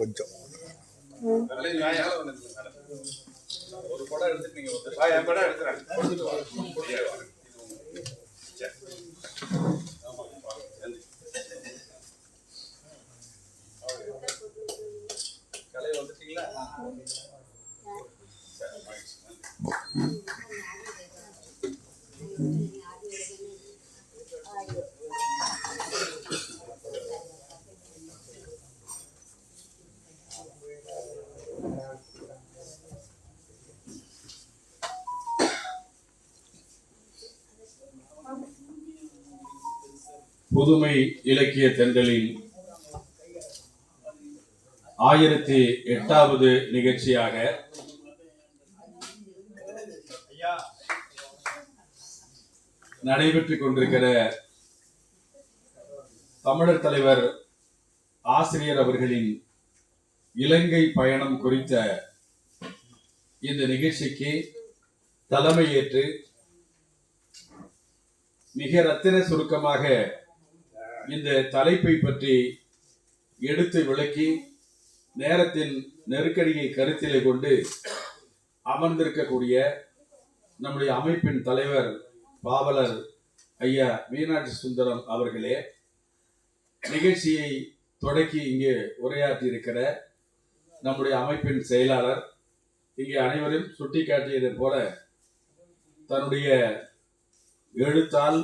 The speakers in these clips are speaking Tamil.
கொஞ்சம் ஒரு படம் எடுத்துட்டு நீங்க என் படம் எடுக்கிறேன். கலை வந்துட்டீங்களா? புதுமை இலக்கிய தென்றலின் 1008வது நிகழ்ச்சியாக நடைபெற்றுக் கொண்டிருக்கிற தமிழர் தலைவர் ஆசிரியர் அவர்களின் இலங்கை பயணம் குறித்த இந்த நிகழ்ச்சிக்கு தலைமையேற்று மிக ரத்தின சுருக்கமாக இந்த தலைப்பை பற்றி எடுத்து விளக்கி நேரத்தின் நெருக்கடியை கருத்திலே கொண்டு அமர்ந்திருக்கக்கூடிய நம்முடைய அமைப்பின் தலைவர் பாவலர் ஐயா மீனாட்சி சுந்தரம் அவர்களே, நிகழ்ச்சியை தொடக்கி இங்கே உரையாற்றி இருக்கிற நம்முடைய அமைப்பின் செயலாளர், இங்கே அனைவரும் சுட்டிக்காட்டியது போல தன்னுடைய எழுத்தால்,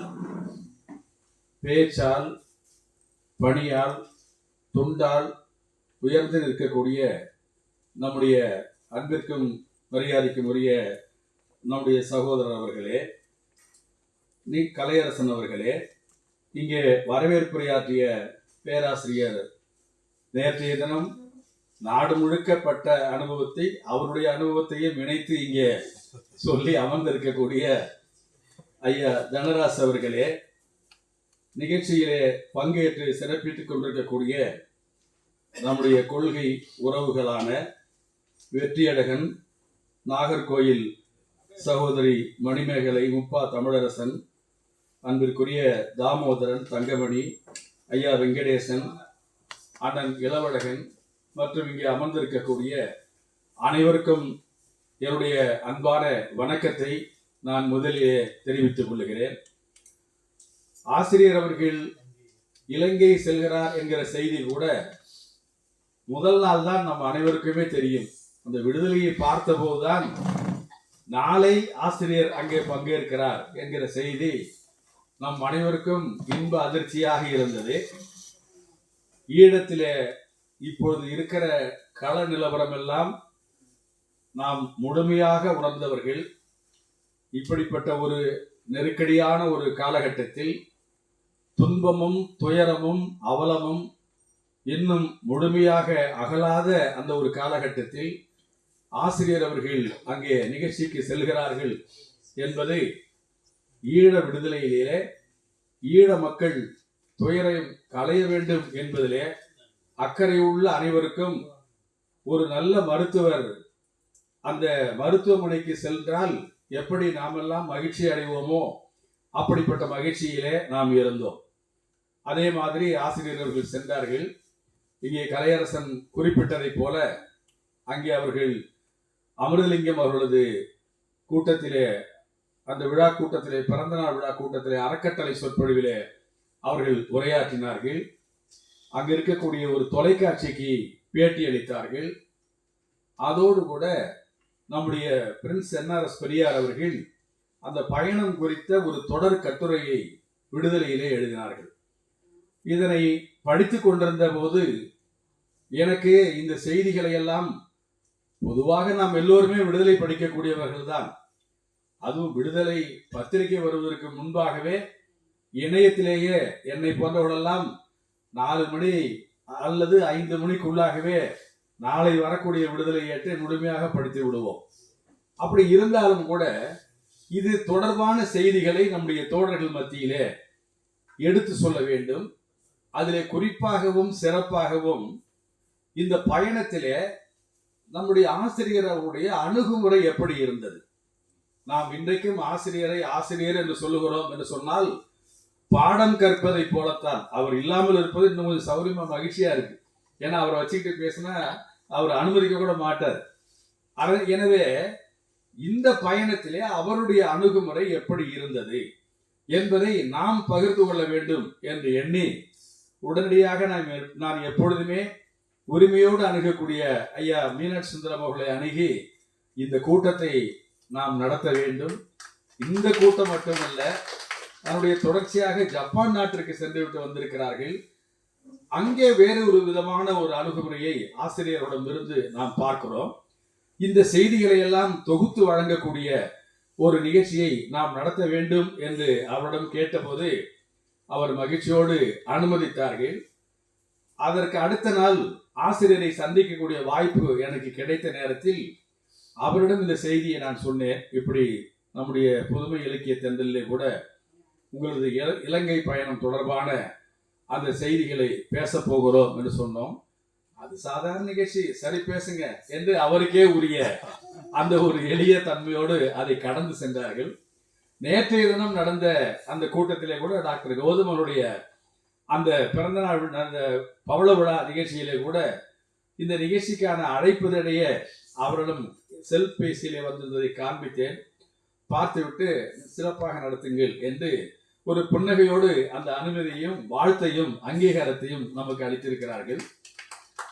பேச்சால், பணியால், துண்டால் உயர்ந்து நிற்கக்கூடிய நம்முடைய அன்பிற்கும் மரியாதைக்கும் உரிய நம்முடைய சகோதரர் அவர்களே, கலையரசன் அவர்களே, இங்கே வரவேற்புரையாற்றிய பேராசிரியர், நேற்றைய தினம் நாடு முழுக்கப்பட்ட அனுபவத்தை அவருடைய அனுபவத்தையும் இணைத்து இங்கே சொல்லி அமர்ந்திருக்கக்கூடிய ஐயா தனராஜ் அவர்களே, நிகழ்ச்சியிலே பங்கேற்று சிறப்பித்துக் கொண்டிருக்கக்கூடிய நம்முடைய கொள்கை உறவுகளான வெற்றியழகன், நாகர்கோயில் சகோதரி மணிமேகலை, முப்பா தமிழரசன், அன்பிற்குரிய தாமோதரன், தங்கமணி, ஐயா வெங்கடேசன், அண்ணன் இளவழகன் மற்றும் இங்கே அமர்ந்திருக்கக்கூடிய அனைவருக்கும் என்னுடைய அன்பான வணக்கத்தை நான் முதலிலே தெரிவித்துக் கொள்கிறேன். ஆசிரியர் அவர்கள் இலங்கை செல்கிறார் என்கிற செய்தி கூட முதல் நாள் தான் நம்ம அனைவருக்குமே தெரியும். அந்த விடுதலையை பார்த்த போதுதான் நாளை ஆசிரியர் அங்கே பங்கேற்கிறார் என்கிற செய்தி நம் அனைவருக்கும் இன்ப அதிர்ச்சியாக இருந்தது. ஈழத்திலே இப்பொழுது இருக்கிற கள நிலவரம் எல்லாம் நாம் முழுமையாக உணர்ந்தவர்கள். இப்படிப்பட்ட ஒரு நெருக்கடியான ஒரு காலகட்டத்தில் துன்பமும் துயரமும் அவலமும் இன்னும் முழுமையாக அகலாத அந்த ஒரு காலகட்டத்தில் ஆசிரியர் அவர்கள் அங்கே நிகழ்ச்சிக்கு செல்கிறார்கள் என்பது ஈழ விடுதலையிலே ஈழ மக்கள் துயரம் களைய வேண்டும் என்பதிலே அக்கறை உள்ள அனைவருக்கும் ஒரு நல்ல மருத்துவர் அந்த மருத்துவமனைக்கு சென்றால் எப்படி நாமெல்லாம் மகிழ்ச்சி அடைவோமோ அப்படிப்பட்ட மகிழ்ச்சியிலே நாம் இருந்தோம். அதே மாதிரி ஆசிரியர்கள் சென்றார்கள். இங்கே கலையரசன் குறிப்பிட்டதை போல அங்கே அவர்கள் அமிர்தலிங்கம் அவர்களது கூட்டத்திலே, அந்த விழா கூட்டத்திலே, பிறந்தநாள் விழா கூட்டத்திலே அறக்கட்டளை சொற்பொழிவிலே அவர்கள் உரையாற்றினார்கள். அங்கு இருக்கக்கூடிய ஒரு தொலைக்காட்சிக்கு பேட்டி அளித்தார்கள். அதோடு கூட நம்முடைய பிரின்ஸ் NRS பெரியார் அவர்கள் அந்த பயணம் குறித்த ஒரு தொடர் கட்டுரையை விடுதலையிலே எழுதினார்கள். இதனை படித்துக் கொண்டிருந்த போது எனக்கு இந்த செய்திகளை எல்லாம், பொதுவாக நாம் எல்லோருமே விடுதலை படிக்கக்கூடியவர்கள் தான், அதுவும் விடுதலை பத்திரிகை வருவதற்கு முன்பாகவே இணையத்திலேயே என்னை போன்றவர்களெல்லாம் 4 மணி அல்லது 5 மணிக்குள்ளாகவே நாளை வரக்கூடிய விடுதலை ஏற்றை முழுமையாக படித்து விடுவோம். அப்படி இருந்தாலும் கூட இது தொடர்பான செய்திகளை நம்முடைய தோழர்கள் மத்தியிலே எடுத்து சொல்ல வேண்டும். அதிலே குறிப்பாகவும் சிறப்பாகவும் இந்த பயணத்திலே நம்முடைய ஆசிரியர் அவருடைய அணுகுமுறை எப்படி இருந்தது. நாம் இன்றைக்கும் ஆசிரியரை ஆசிரியர் என்று சொல்லுகிறோம் என்று சொன்னால் பாடம் கற்பதை போலத்தான். அவர் இல்லாமல் இருப்பது இன்னும் கொஞ்சம் சௌரியமா மகிழ்ச்சியா இருக்கு. ஏன்னா அவரை வச்சுக்கிட்டு பேசினா அவர் அனுமதிக்க கூட மாட்டார். எனவே இந்த பயணத்திலே அவருடைய அணுகுமுறை எப்படி இருந்தது என்பதை நாம் பகிர்ந்து கொள்ள வேண்டும் என்று எண்ணி உடனடியாக நான் எப்பொழுதுமே உரிமையோடு அணுகக்கூடிய ஐயா மீனாட்சி சுந்தரம் அவர்களை அணுகி இந்த கூட்டத்தை நாம் நடத்த வேண்டும். இந்த கூட்டம் மட்டுமல்ல, அதனுடைய தொடர்ச்சியாக ஜப்பான் நாட்டிற்கு சென்று விட்டு வந்திருக்கிறார்கள். அங்கே வேறு ஒரு விதமான ஒரு அணுகுமுறையை ஆசிரியரிடம் இருந்து நாம் பார்க்கிறோம். இந்த செய்திகளை எல்லாம் தொகுத்து வழங்கக்கூடிய ஒரு நிகழ்ச்சியை நாம் நடத்த வேண்டும் என்று அவரிடம் கேட்டபோது அவர் மகிழ்ச்சியோடு அனுமதித்தார்கள். அதற்கு அடுத்த நாள் ஆசிரியரை சந்திக்கக்கூடிய வாய்ப்பு எனக்கு கிடைத்த நேரத்தில் அவரிடம் இந்த செய்தியை நான் சொன்னேன். இப்படி நம்முடைய புதுமை இலக்கிய தென்றலிலே கூட உங்களது இலங்கை பயணம் தொடர்பான அந்த செய்திகளை பேச போகிறோம் என்று சொன்னோம். அது சாதாரண நிகழ்ச்சி, சரி பேசுங்க என்று அவருக்கே உரிய அந்த ஒரு எளிய தன்மையோடு அதை கடந்து சென்றார்கள். நேற்றைய தினம் நடந்த அந்த கூட்டத்திலே கூட டாக்டர் கௌதமனுடைய அந்த பிறந்த நாள் அந்த பவள விழா நிகழ்ச்சியிலே கூட இந்த நிகழ்ச்சிக்கான அழைப்பதிடையே அவரிடம் செல்பேசியிலே வந்திருந்ததை காண்பித்தேன். பார்த்துவிட்டு சிறப்பாக நடத்துங்கள் என்று ஒரு புன்னகையோடு அந்த அனுமதியையும் வாழ்த்தையும் அங்கீகாரத்தையும் நமக்கு அளித்திருக்கிறார்கள்.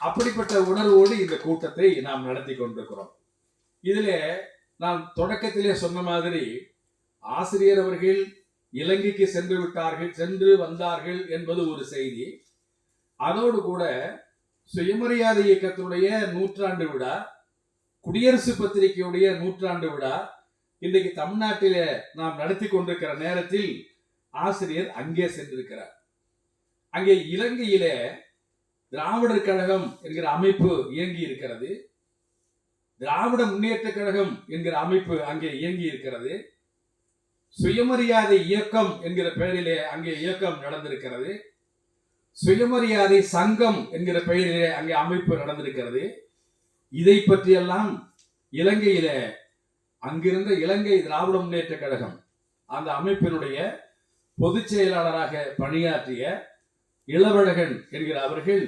அப்படிப்பட்ட உணர்வோடு இந்த கூட்டத்தை நாம் நடத்தி கொண்டிருக்கிறோம். இதிலே நான் தொடக்கத்திலே சொன்ன மாதிரி ஆசிரியர் அவர்கள் இலங்கைக்கு சென்று விட்டார்கள், சென்று வந்தார்கள் என்பது ஒரு செய்தி. அதோடு கூட சுயமரியாதை இயக்கத்தினுடைய 100ஆண்டு விழா, குடியரசு பத்திரிகையுடைய 100ஆண்டு விழா இன்றைக்கு தமிழ்நாட்டிலே நாம் நடத்தி கொண்டிருக்கிற நேரத்தில் ஆசிரியர் அங்கே சென்றிருக்கிறார். அங்கே இலங்கையிலே திராவிடர் கழகம் என்கிற அமைப்பு இயங்கி இருக்கிறது. திராவிட முன்னேற்ற கழகம் என்கிற அமைப்பு அங்கே இயங்கி இருக்கிறது. சுயமரியாதை இயக்கம் என்கிற பெயரிலே அங்கே இயக்கம் நடந்திருக்கிறது. சுயமரியாதை சங்கம் என்கிற பெயரிலே அங்கே அமைப்பு நடந்திருக்கிறது. இதை பற்றியெல்லாம் இலங்கையில அங்கிருந்த இலங்கை திராவிட முன்னேற்ற கழகம் அந்த அமைப்பினுடைய பொதுச் செயலாளராக பணியாற்றிய இளவழகன் என்கிற அவர்கள்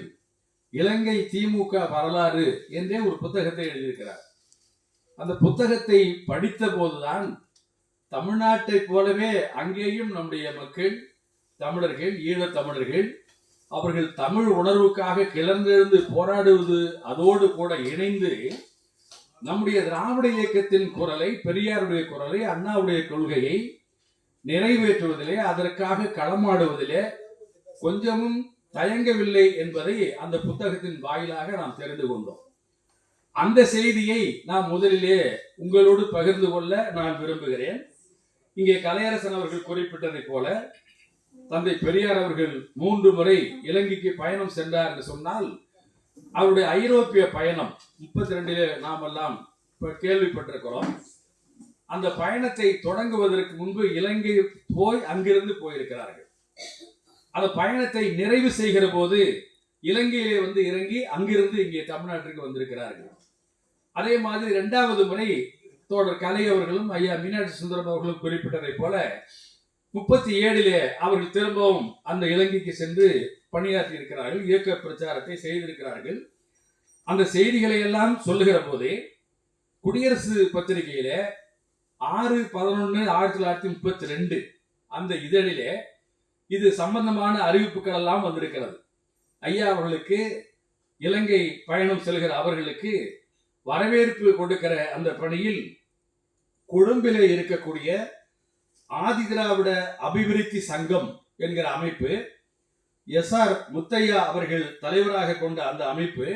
இலங்கை திமுக வரலாறு என்றே ஒரு புத்தகத்தை எழுதியிருக்கிறார். அந்த புத்தகத்தை படித்த போதுதான் தமிழ்நாட்டை போலவே அங்கேயும் நம்முடைய மக்கள், தமிழர்கள், ஈழத் தமிழர்கள், அவர்கள் தமிழ் உணர்வுக்காக கிளர்ந்தெழுந்து போராடுவது அதோடு கூட இணைந்து நம்முடைய திராவிட இயக்கத்தின் குரலை, பெரியாருடைய குரலை, அண்ணாவுடைய கொள்கையை நிறைவேற்றுவதிலே, அதற்காக களமாடுவதிலே கொஞ்சமும் தயங்கவில்லை என்பதை அந்த புத்தகத்தின் வாயிலாக நாம் தெரிந்து கொண்டோம். அந்த செய்தியை நாம் முதலிலே உங்களோடு பகிர்ந்து கொள்ள நான் விரும்புகிறேன். இங்கே கலையரசன் அவர்கள் குறிப்பிட்டதை போல தந்தை பெரியார் அவர்கள் 3 முறை இலங்கைக்கு பயணம் சென்றார் என்று சொன்னால் அவருடைய ஐரோப்பிய பயணம் 32 நாம் எல்லாம் கேள்விப்பட்டிருக்கிறோம். அந்த பயணத்தை தொடங்குவதற்கு முன்பு இலங்கை போய் அங்கிருந்து போயிருக்கிறார்கள். அந்த பயணத்தை நிறைவு செய்கிற போது இலங்கையிலே வந்து இறங்கி அங்கிருந்து இங்கே தமிழ்நாட்டிற்கு வந்திருக்கிறார்கள். அதே மாதிரி 2வது முறை தோழர் கலை அவர்களும் ஐயா மீனாட்சி சுந்தரம் அவர்களும் குறிப்பிட்டதை போல 37 அவர்கள் திரும்பவும் அந்த இலங்கைக்கு சென்று பணியாற்றி இருக்கிறார்கள், இயக்க பிரச்சாரத்தை செய்திருக்கிறார்கள். அந்த செய்திகளை எல்லாம் சொல்லுகிற போதே குடியரசு பத்திரிகையில 6/11/1932 அந்த இதழிலே இது சம்பந்தமான அறிவிப்புகள் எல்லாம் வந்திருக்கிறது. ஐயா அவர்களுக்கு இலங்கை பயணம் செல்கிற அவர்களுக்கு வரவேற்பு கொடுக்கிற அந்த பணியில் கொழும்பிலே இருக்கக்கூடிய ஆதி திராவிட அபிவிருத்தி சங்கம் என்கிற அமைப்பு, எஸ்ஆர் முத்தையா அவர்கள் தலைவராக கொண்ட அந்த அமைப்பு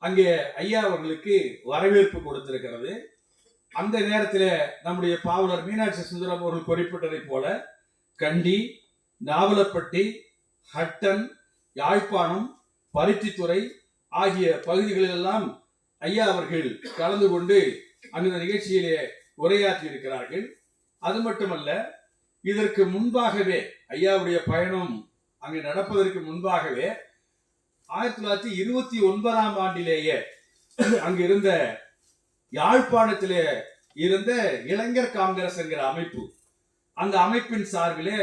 அங்கே ஐயா அவர்களுக்கு வரவேற்பு கொடுத்திருக்கிறது. அந்த நேரத்தில் நம்முடைய பாவலர் மீனாட்சி சுந்தரம் அவர்கள் குறிப்பிட்டதை போல கண்டி, நாவலப்பட்டி, ஹட்டன், யாழ்ப்பாணம், பருத்தித்துறை ஆகிய பகுதிகளிலெல்லாம் ஐயா அவர்கள் கலந்து கொண்டு அந்த நிகழ்ச்சியிலே உரையாற்றி இருக்கிறார்கள். அது மட்டுமல்ல, இதற்கு முன்பாகவே ஐயாவுடைய பயணம் அங்கு நடப்பதற்கு முன்பாகவே 1929ஆம் ஆண்டிலேயே அங்கு இருந்த யாழ்ப்பாணத்திலே இருந்த இளைஞர் காங்கிரஸ் என்கிற அமைப்பு, அந்த அமைப்பின் சார்பிலே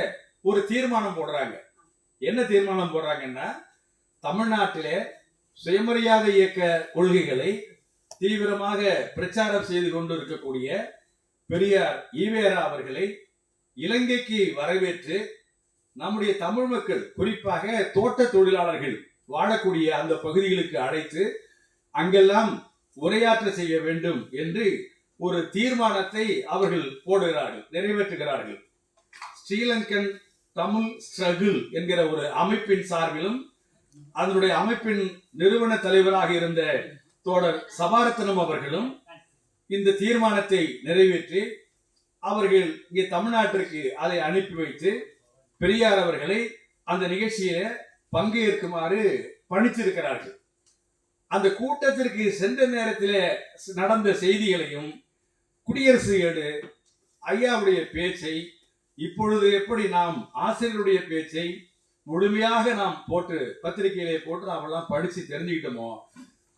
ஒரு தீர்மானம் போடுறாங்க. என்ன தீர்மானம் போடுறாங்கன்னா, தமிழ்நாட்டிலே சுயமரியாதை இயக்க கொள்கைகளை தீவிரமாக பிரச்சாரம் செய்து கொண்டு இருக்கக்கூடிய பெரியார் ஈவேரா அவர்களை இலங்கைக்கு வரவேற்று நம்முடைய தமிழ் மக்கள், குறிப்பாக தோட்ட தொழிலாளர்கள் வாழக்கூடிய அந்த பகுதிகளுக்கு அழைத்து அங்கெல்லாம் உரையாற்ற செய்ய வேண்டும் என்று ஒரு தீர்மானத்தை அவர்கள் போடுகிறார்கள், நிறைவேற்றுகிறார்கள். ஸ்ரீலங்கன் தமிழ் ஸ்ட்ரகிள் என்கிற ஒரு அமைப்பின் சார்பிலும் அதனுடைய அமைப்பின் நிறுவன தலைவராக இருந்த தோழர் சபாரத்னம் அவர்களும் இந்த தீர்மானத்தை நிறைவேற்றி அவர்கள் இங்கே தமிழ்நாட்டிற்கு அதை அனுப்பி வைத்து பெரியார் அவர்களை அந்த நிகழ்ச்சியில பங்கேற்குமாறு பணித்திருக்கிறார்கள். அந்த கூட்டத்திற்கு சென்ற நேரத்தில் நடந்த செய்திகளையும் குடியரசு ஏடு ஐயாவுடைய பேச்சை, இப்பொழுது எப்படி நாம் ஆசிரியருடைய பேச்சை முழுமையாக நாம் போட்டு பத்திரிகையிலே போட்டு நாம் எல்லாம் படிச்சு தெரிஞ்சுக்கிட்டோமோ,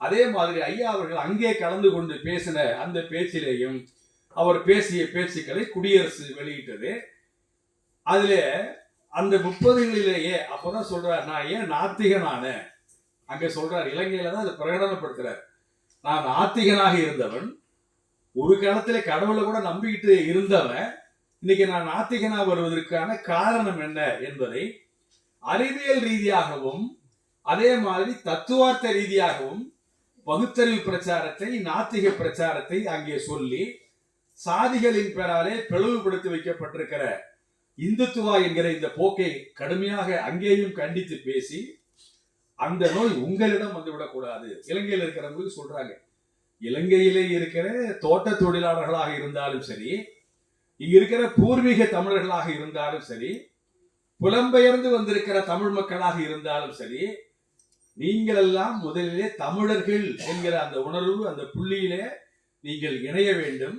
அதே மாதிரி ஐயா அவர்கள் அங்கே கலந்து கொண்டு பேசின அந்த பேச்சிலேயும் அவர் பேசிய பேச்சுக்களை குடியரசு வெளியிட்டது. அதுல அந்த 30களிலேயே அப்பதான் சொல்றார், நான் ஏன் நாத்திகனான, அங்க சொல்றார், இலங்கையில தான் அதை பிரகடனப்படுத்துறார். நான் நாத்திகனாக இருந்தவன், ஒரு காலத்துல கடவுளை கூட நம்பிக்கிட்டு இருந்தவன், இன்னைக்கு நான் நாத்திகனா வருவதற்கான காரணம் என்ன என்பதை அறிவியல் ரீதியாகவும் அதே மாதிரி தத்துவார்த்த ரீதியாகவும் பகுத்தறிவு பிரச்சாரத்தை, நாத்திக பிரச்சாரத்தை அங்கே சொல்லி சாதிகளின் பெயராலே பிளவுபடுத்தி வைக்கப்பட்டிருக்கிற இந்துத்துவா என்கிற இந்த போக்கை கடுமையாக அங்கேயும் கண்டித்து பேசி, அந்த நோய் உங்களிடம் வந்துவிடக்கூடாது. இலங்கையில் இருக்கிறவங்களுக்கு சொல்றாங்க, இலங்கையிலே இருக்கிற தோட்ட தொழிலாளர்களாக இருந்தாலும் சரி, இங்க இருக்கிற பூர்வீக தமிழர்களாக இருந்தாலும் சரி, புலம்பெயர்ந்து வந்திருக்கிற தமிழ் மக்களாக இருந்தாலும் சரி, நீங்கள் எல்லாம் முதலிலே தமிழர்கள் என்கிற அந்த உணர்வு, அந்த புள்ளியிலே நீங்கள் இணைய வேண்டும்.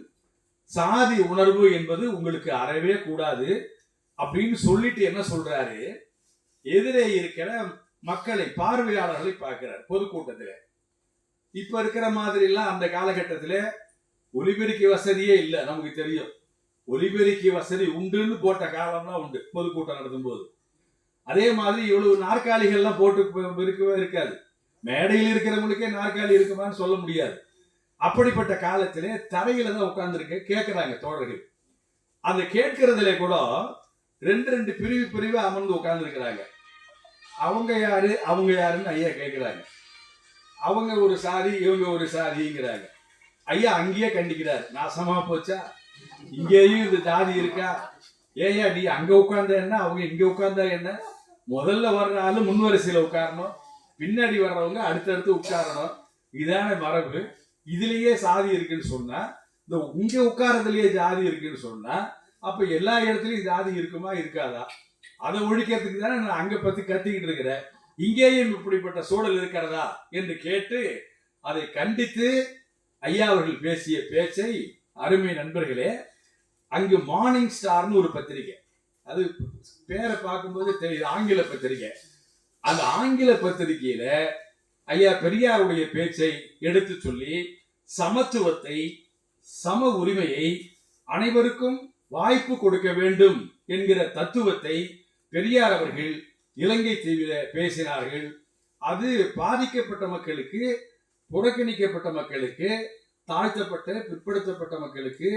சாதி உணர்வு என்பது உங்களுக்கு அறவே கூடாது அப்படின்னு சொல்லிட்டு என்ன சொல்றாரு, எதிரே இருக்கிற மக்களை, பார்வையாளர்களை பார்க்கிறார் பொதுக்கூட்டத்தில். இப்ப இருக்கிற மாதிரி எல்லாம் அந்த காலகட்டத்தில் ஒலிபெருக்கி வசதியே இல்லை. நமக்கு தெரியும், ஒலிபெருக்கி வசதி உண்டுன்னு போட்ட காலம்லாம் உண்டு பொதுக்கூட்டம் நடத்தும் போது. அதே மாதிரி இவ்வளவு நாற்காலிகள்லாம் போட்டு இருக்கவே இருக்காது. மேடையில் இருக்கிறவங்களுக்கே நாற்காலி இருக்குமான்னு சொல்ல முடியாது. அப்படிப்பட்ட காலத்திலே தரையில தான் உட்கார்ந்துருக்க கேட்கிறாங்க தோழர்கள். அந்த கேட்கறதுல கூட ரெண்டு பிரிவு அமர்ந்து உட்கார்ந்து இருக்கிறாங்க. அவங்க யாரு அவங்க யாருன்னு ஐயா கேட்கிறாங்க. அவங்க ஒரு சாதி, இவங்க ஒரு சாதிங்கிறாங்க. ஐயா அங்கேயே கண்டிக்கிறாரு, நாசமா போச்சா, இங்கேயும் இந்த ஜாதி இருக்கா, ஏயா நீ அங்க உட்கார்ந்த என்ன, அவங்க இங்க உட்கார்ந்தா என்ன, முதல்ல வர்ற ஆளு முன்வரிசையில உட்காரணும், பின்னாடி வர்றவங்க அடுத்தடுத்து உட்காரணும், இதான மரபு. இதுலயே சாதி இருக்குன்னு சொன்னா, இந்த இங்க உட்காரதுலயே ஜாதி இருக்குன்னு சொன்னா, அப்ப எல்லா இடத்துலயும் ஜாதி இருக்குமா இருக்காதா? அதை ஒழிக்கிறதுக்கு தானே நான் அங்க பத்தி கத்திக்கிட்டு இருக்கிறேன், இங்கேயும் இப்படிப்பட்ட சூழல் இருக்கிறதா என்று கேட்டு அதை கண்டித்து ஐயா அவர்கள் பேசிய பேச்சை, அருமை நண்பர்களே, அங்கு மார்னிங் ஸ்டார்னு ஒரு பத்திரிகை, அது பேரை பார்க்கும்போது தெரியுது, ஆங்கில பத்திரிகை. அந்த ஆங்கில பத்திரிகையில ஐயா பெரியாருடைய பேச்சை எடுத்து சொல்லி சமத்துவத்தை, சம உரிமையை, அனைவருக்கும் வாய்ப்பு கொடுக்க வேண்டும் என்கிற தத்துவத்தை பெரியார் அவர்கள் இலங்கை தீவிர பேசினார்கள். அது பாதிக்கப்பட்ட மக்களுக்கு, புறக்கணிக்கப்பட்ட மக்களுக்கு, தாழ்த்தப்பட்ட பிற்படுத்தப்பட்ட மக்களுக்கு,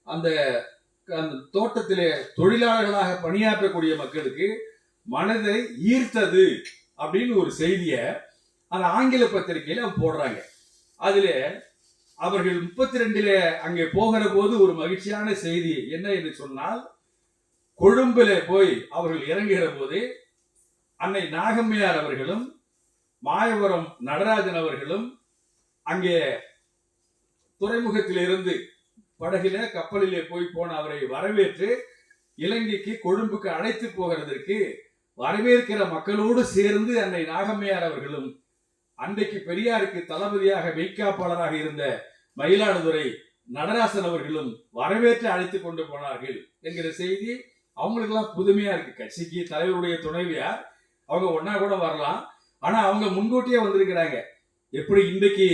அந்த தோட்டத்திலே தொழிலாளர்களாக பணியாற்றக்கூடிய மக்களுக்கு மனதை ஈர்த்தது அப்படின்னு ஒரு செய்திய அந்த ஆங்கில பத்திரிகையில போடுறாங்க. அதுல அவர்கள் 32ல அங்கே போகிற போது ஒரு மகிழ்ச்சியான செய்தி என்ன என்று சொன்னால், கொழும்புல போய் அவர்கள் இறங்குகிற போது அன்னை நாகம்மையார் அவர்களும் மாயவரம் நடராஜன் அவர்களும் அங்கே துறைமுகத்திலிருந்து படகில கப்பலிலே போய் போன அவரை வரவேற்று இலங்கைக்கு கொழும்புக்கு அழைத்து போகிறதற்கு வரவேற்கிற மக்களோடு சேர்ந்து அன்னை நாகம்மையார் அவர்களும் அன்றைக்கு பெரியாருக்கு தளபதியாக மெய்காப்பாளராக இருந்த மயிலாடுதுறை நடராசன் அவர்களும் வரவேற்று அழைத்து கொண்டு போனார்கள் என்கிற செய்தி அவங்களுக்கு எல்லாம் புதுமையா இருக்கு. கட்சிக்கு தலைவருடைய துணைவியார் அவங்க ஒன்னா கூட வரலாம், ஆனா அவங்க முன்கூட்டியே வந்திருக்கிறாங்க. எப்படி இன்றைக்கு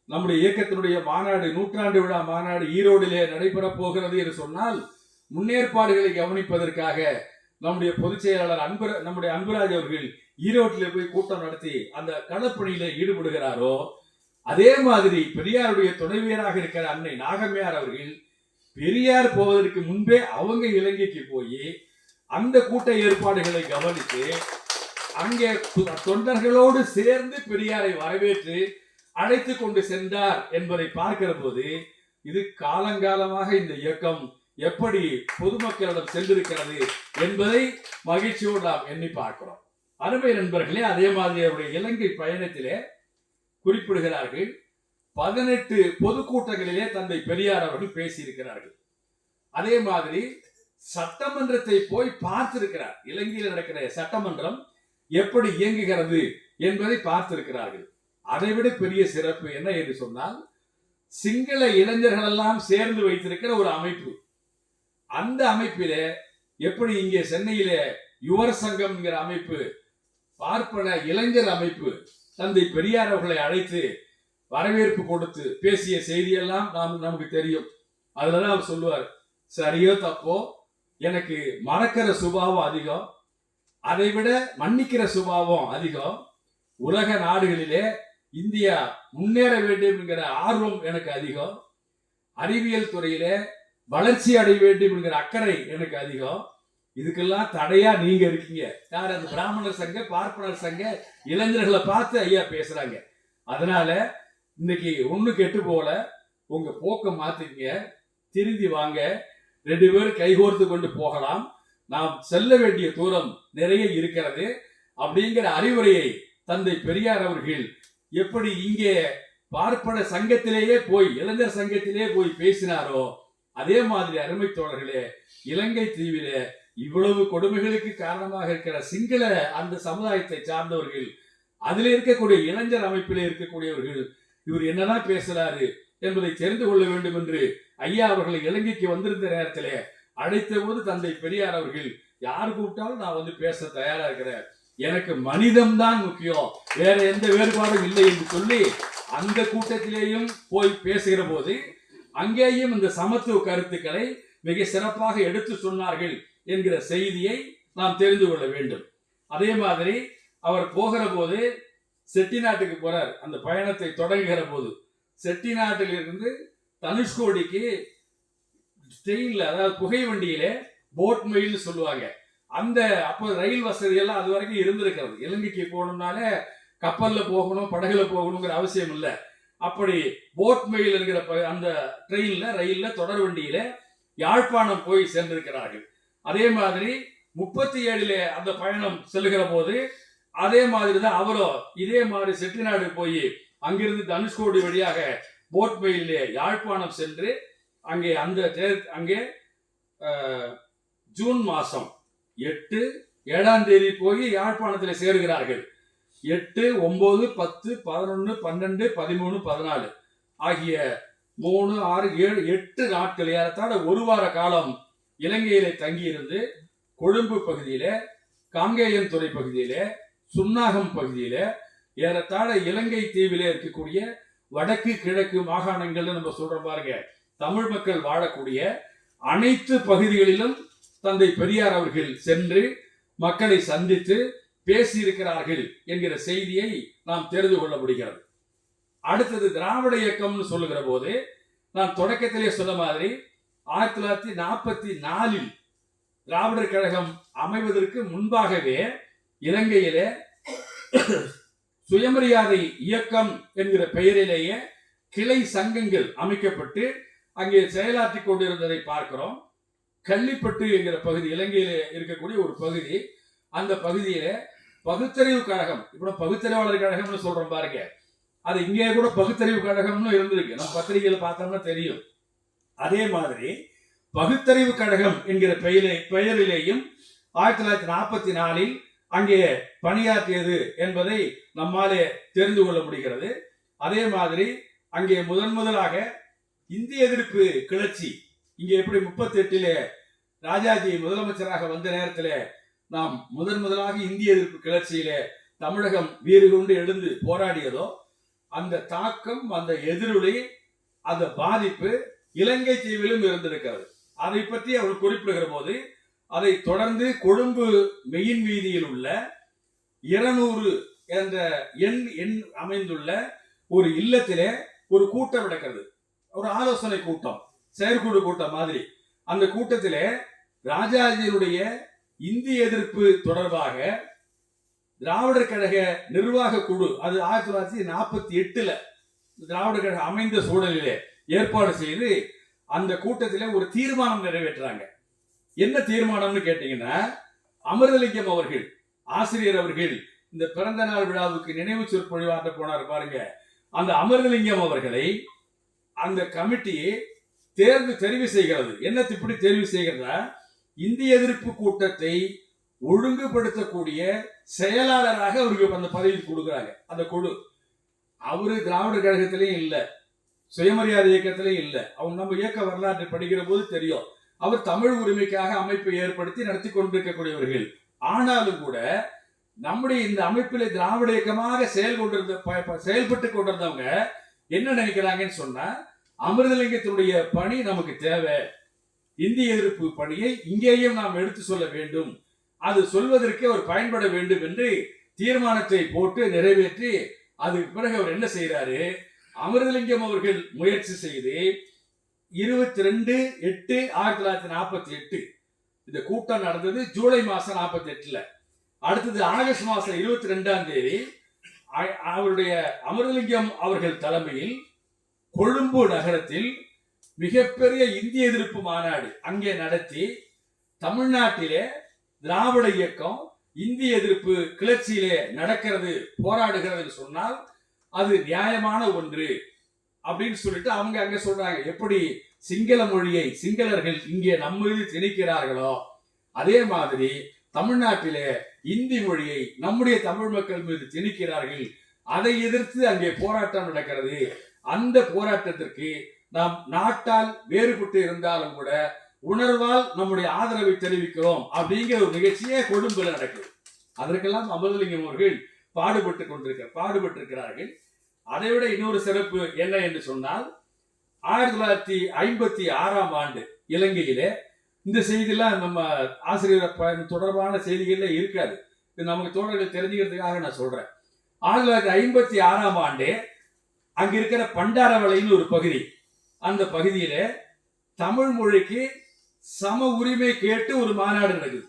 நம்முடைய இயக்கத்தினுடைய மாநாடு, நூற்றாண்டு விழா மாநாடு ஈரோடிலே நடைபெற போகிறது என்று சொன்னால், முன்னேற்பாடுகளை கவனிப்பதற்காக நம்முடைய பொதுச் செயலாளர் நம்முடைய அன்புராஜ் அவர்கள் ஈரோட்டில் போய் கூட்டம் நடத்தி அந்த களப்பணியில ஈடுபடுகிறாரோ, அதே மாதிரி பெரியாருடைய துணைவியராக இருக்கிற அன்னை நாகம்மையார் அவர்கள் பெரியார் போவதற்கு முன்பே அவங்க இலங்கைக்கு போய் அந்த கூட்ட ஏற்பாடுகளை கவனித்து அங்கே தொண்டர்களோடு சேர்ந்து பெரியாரை வரவேற்று அழைத்து கொண்டு சென்றார் என்பதை பார்க்கிற போது, இது காலங்காலமாக இந்த இயக்கம் எப்படி பொதுமக்களிடம் சென்றிருக்கிறது என்பதை மகிழ்ச்சியோடு நாம் எண்ணி பார்க்கிறோம். அருமை நண்பர்களே, அதே மாதிரி அவருடைய இலங்கை பயணத்திலே குறிப்பிடுகிறார்கள், 18 பொதுக்கூட்டங்களிலே தந்தை பெரியார் அவர்கள் பேசியிருக்கிறார்கள். அதே மாதிரி சட்டமன்றத்தை போய் பார்த்திருக்கிறார். இலங்கையில் நடக்கிற சட்டமன்றம் எப்படி இயங்குகிறது என்பதை பார்த்திருக்கிறார்கள். அதைவிட பெரிய சிறப்பு என்ன என்று சொன்னால், சிங்கள இளைஞர்கள் எல்லாம் சேர்ந்து வைத்திருக்கிற ஒரு அமைப்பு. அந்த அமைப்பிலே எப்படி இங்கே சென்னையில யுவர் சங்கம் அமைப்பு, பார்ப்பன இளைஞர் அமைப்பு தந்தை பெரியார் அவர்களை அழைத்து வரவேற்பு கொடுத்து பேசிய செய்தியெல்லாம் நமக்கு தெரியும். அதுலதான் அவர் சொல்லுவார், சரியோ தப்போ எனக்கு மறக்கிற சுபாவம் அதிகம், அதை விட மன்னிக்கிற சுபாவம் அதிகம். உலக நாடுகளிலே இந்தியா முன்னேற வேண்டும் என்கிற ஆர்வம் எனக்கு அதிகம். அறிவியல் துறையிலே வளர்ச்சி அடைய வேண்டும் என்கிற அக்கறை எனக்கு அதிகம். இதுக்கெல்லாம் தடையா நீங்க இருக்கீங்க. யார்? அந்த பிராமணர் சங்க, பார்ப்பனர் சங்க இளைஞர்களை பார்த்து ஐயா பேசுறாங்க. அதனால இன்னைக்கு ஒண்ணு கெட்டு போல, உங்க போக்க மாத்திங்க, திருந்தி வாங்க, 2 பேரும் கைகோர்த்து கொண்டு போகலாம், நாம் செல்ல வேண்டிய தூரம் நிறைய இருக்கிறது அப்படிங்கிற அறிவுரையை தந்தை பெரியார் அவர்கள் எப்படி இங்கே பார்ப்பன சங்கத்திலேயே போய், இளைஞர் சங்கத்திலே போய் பேசினாரோ, அதே மாதிரி அருமை தோழர்களே, இலங்கை தீவிலே இவ்வளவு கொடுமைகளுக்கு காரணமாக இருக்கிற சிங்கள அந்த சமுதாயத்தை சார்ந்தவர்கள், அதில் இருக்கக்கூடிய இளைஞர் அமைப்பிலே இருக்கக்கூடியவர்கள், இவர் என்னதான் பேசுறாரு என்பதை தெரிந்து கொள்ள வேண்டும் என்று ஐயா அவர்களை இலங்கைக்கு வந்திருந்த நேரத்திலே அழைத்த போது தந்தை பெரியார் அவர்கள், யார் கூப்பிட்டாலும் நான் வந்து பேச தயாரா இருக்கிறேன், எனக்கு மனிதம் தான் முக்கியம், வேற எந்த வேறுபாடும் இல்லை என்று சொல்லி அந்த கூட்டத்திலேயும் போய் பேசுகிற போது அங்கேயும் இந்த சமத்துவ கருத்துக்களை மிக சிறப்பாக எடுத்து சொன்னார்கள் என்கிற செய்தியை நாம் தெரிந்து கொள்ள வேண்டும். அதே மாதிரி அவர் போகிற போது செட்டிநாட்டுக்கு போறார். அந்த பயணத்தை தொடங்குகிற போது செட்டிநாட்டில் இருந்து தனுஷ்கோடிக்கு ட்ரெயின்ல, அதாவது புகை வண்டியிலே போட் மெயில்னு சொல்லுவாங்க, அந்த அப்போ ரயில் வசதி எல்லாம் அது வரைக்கும் இருந்திருக்கிறது. இலங்கைக்கு போகணும்னாலே கப்பல்ல போகணும், படகுல போகணுங்கிற அவசியம் இல்லை. அப்படி போட் மெயில் என்கிற அந்த ட்ரெயின்ல, ரயில்ல, தொடர் வண்டியில யாழ்ப்பாணம் போய் சென்றிருக்கிறார்கள். அதே மாதிரி 37 அந்த பயணம் செல்லுகிற போது அதே மாதிரி தான் அவரும் இதே மாதிரி செட்டிநாடு போய் அங்கிருந்து தனுஷ்கோடி வழியாக போட் மெயிலே யாழ்ப்பாணம் சென்று அங்கே ஜூன் மாசம் 8, 7ஆம் தேதி போய் யாழ்ப்பாணத்தில் சேருகிறார்கள். 8, 9, 10, 11, 12, 13, 14 ஆகிய 3, 6, 7, 8 நாட்கள், ஏறத்தாழ ஒரு வார காலம் இலங்கையிலே தங்கியிருந்து கொழும்பு பகுதியில, காங்கேயம் துறை பகுதியில, சுன்னாகம் பகுதியில, ஏறத்தாழ இலங்கை தீவிலே இருக்கக்கூடிய வடக்கு கிழக்கு மாகாணங்கள் நம்ம சொல்ற பாருங்க, தமிழ் மக்கள் வாழக்கூடிய அனைத்து பகுதிகளிலும் தந்தை பெரியார் அவர்கள் சென்று மக்களை சந்தித்து பேசியிருக்கிறார்கள் என்கிற செய்தியை நாம் தெரிந்து கொள்ள முடிகிறது. அடுத்தது திராவிட இயக்கம்னு சொல்லுகிற போது நான் தொடக்கத்திலே சொன்ன மாதிரி 1944 திராவிடர் கழகம் அமைவதற்கு முன்பாகவே இலங்கையிலே சுயமரியாதை இயக்கம் என்கிற பெயரிலேயே கிளை சங்கங்கள் அமைக்கப்பட்டு அங்கே செயலாற்றி கொண்டிருந்ததை பார்க்கிறோம். கள்ளிப்பட்டு என்கிற பகுதி, இலங்கையில இருக்கக்கூடிய ஒரு பகுதி, அந்த பகுதியில பகுத்தறிவு கழகம், இப்ப பகுத்தறிவாளர் கழகம்னு சொல்றோம் பாருங்க, அது இங்கே கூட பகுத்தறிவு கழகம்னு இருந்திருக்கு, நம்ம பத்திரிகையில பார்த்தோம்னா தெரியும். அதே மாதிரி பகுத்தறிவு கழகம் என்கிற பெயரிலேயும் 1944 அங்கே பணியாற்றியது என்பதை நம்மாலே தெரிந்து கொள்ள முடிகிறது. அதே மாதிரி அங்கே முதலாக இந்திய எதிர்ப்பு கிளர்ச்சி, இங்கே எப்படி 38 ராஜாஜி முதலமைச்சராக வந்த நேரத்திலே நாம் முதலாக இந்திய எதிர்ப்பு கிளர்ச்சியிலே தமிழகம் வீறு கொண்டு எழுந்து போராடியதோ அந்த தாக்கம், அந்த எதிரொலி, அந்த பாதிப்பு இலங்கை தீவிலும் இருந்திருக்கிறது. அதை பற்றி அவர் குறிப்பிடுகிற போது அதை தொடர்ந்து கொழும்பு மெயின் வீதியில் உள்ள 200 என்ற எண் அமைந்துள்ள ஒரு இல்லத்திலே ஒரு கூட்டம் நடக்கிறது. ஒரு ஆலோசனை கூட்டம், செயற்குழு கூட்டம் மாதிரி. அந்த கூட்டத்திலே ராஜாஜியுடைய இந்திய எதிர்ப்பு தொடர்பாக திராவிடர் கழக நிர்வாக குழு, அது 1948 திராவிடர் கழகம் அமைந்த சூழலிலே ஏற்பாடு செய்து அந்த கூட்டத்திலே ஒரு தீர்மானம் நிறைவேற்றாங்க. என்ன தீர்மானம்னு கேட்டீங்கன்னா, அமிர்தலிங்கம் அவர்கள், ஆசிரியர் அவர்கள் இந்த பிறந்த நாள் விழாவுக்கு நினைவு சொற்பொழிவாற்ற போனார் பாருங்க, அந்த அமிர்தலிங்கம் அவர்களை அந்த கமிட்டி தெரிவு செய்கிறது. என்ன இப்படி தெரிவு செய்கிறதா, இந்திய எதிர்ப்பு கூட்டத்தை ஒழுங்குபடுத்தக்கூடிய செயலாளராக அவருக்கு அந்த பதவி கொடுக்குறாங்க. அந்த குழு அவரு திராவிடர் கழகத்திலையும் இல்ல, சுயமரியாதை இயக்கத்திலையும் இல்ல. அவங்க நம்ம இயக்க வரலாற்றை படிக்கிற போது தெரியும், அவர் தமிழ் உரிமைக்காக அமைப்பை ஏற்படுத்தி நடத்தி கொண்டிருக்கக்கூடியவர்கள். ஆனாலும் கூட நம்முடைய இந்த அமைப்பில் திராவிட இயக்கமாக செயல்பட்டு கொண்டிருந்தவங்க என்ன நினைக்கிறாங்கன்னு சொன்னா, அமிர்தலிங்கத்தினுடைய பணி நமக்கு தேவை, இந்திய எதிர்ப்பு பணியை இங்கேயும் நாம் எடுத்து சொல்ல வேண்டும், அது சொல்வதற்கு அவர் பயன்பட வேண்டும் என்று தீர்மானத்தை போட்டு நிறைவேற்றி, அதுக்கு பிறகு அவர் என்ன செய்யறாரு, அமிர்தலிங்கம் அவர்கள் முயற்சி செய்து 22/8/1948 இந்த கூட்டம் நடந்தது. ஜூலை மாசம் 48. அடுத்தது ஆகஸ்ட் மாசம் 22ஆம் தேதி அவருடைய அமிர்தலிங்கம் அவர்கள் தலைமையில் கொழும்பு நகரத்தில் மிகப்பெரிய இந்திய எதிர்ப்பு மாநாடு அங்கே நடத்தி, தமிழ்நாட்டிலே திராவிட இயக்கம் இந்திய எதிர்ப்பு கிளர்ச்சியிலே நடக்கிறது, போராடுகிறது சொன்னால் அது நியாயமான ஒன்று அப்படின்னு சொல்லிட்டு அவங்க அங்க சொல்றாங்க. எப்படி சிங்கள மொழியை சிங்களர்கள் இங்கே நம்ம மீது திணிக்கிறார்களோ அதே மாதிரி தமிழ்நாட்டிலே இந்தி மொழியை நம்முடைய தமிழ் மக்கள் மீது திணிக்கிறார்கள், அதை எதிர்த்து அங்கே போராட்டம் நடக்கிறது. அந்த போராட்டத்திற்கு நாம் நாட்டால் வேறுபட்டு இருந்தாலும் கூட உணர்வால் நம்முடைய ஆதரவை தெரிவிக்கிறோம் அப்படிங்கிற ஒரு நிகழ்ச்சியே கொழும்புல நடக்குது. அதற்கெல்லாம் அமிர்தலிங்கம் அவர்கள் பாடுபட்டிருக்கிறார்கள். அதை விட இன்னொரு சிறப்பு என்ன என்று சொன்னால், 1956ஆம் ஆண்டு இலங்கையிலே, இந்த செய்தியெல்லாம் நம்ம ஆசிரியர் தொடர்பான செய்திகள்ல இருக்காது, இது நமக்கு தோழர்கள் தெரிஞ்சுக்கிறதுக்காக நான் சொல்றேன். 1956ஆம் ஆண்டு அங்க இருக்கிற பண்டாரவளைன்னு ஒரு பகுதி, அந்த பகுதியில தமிழ் மொழிக்கு சம உரிமை கேட்டு ஒரு மாநாடு நடக்குது.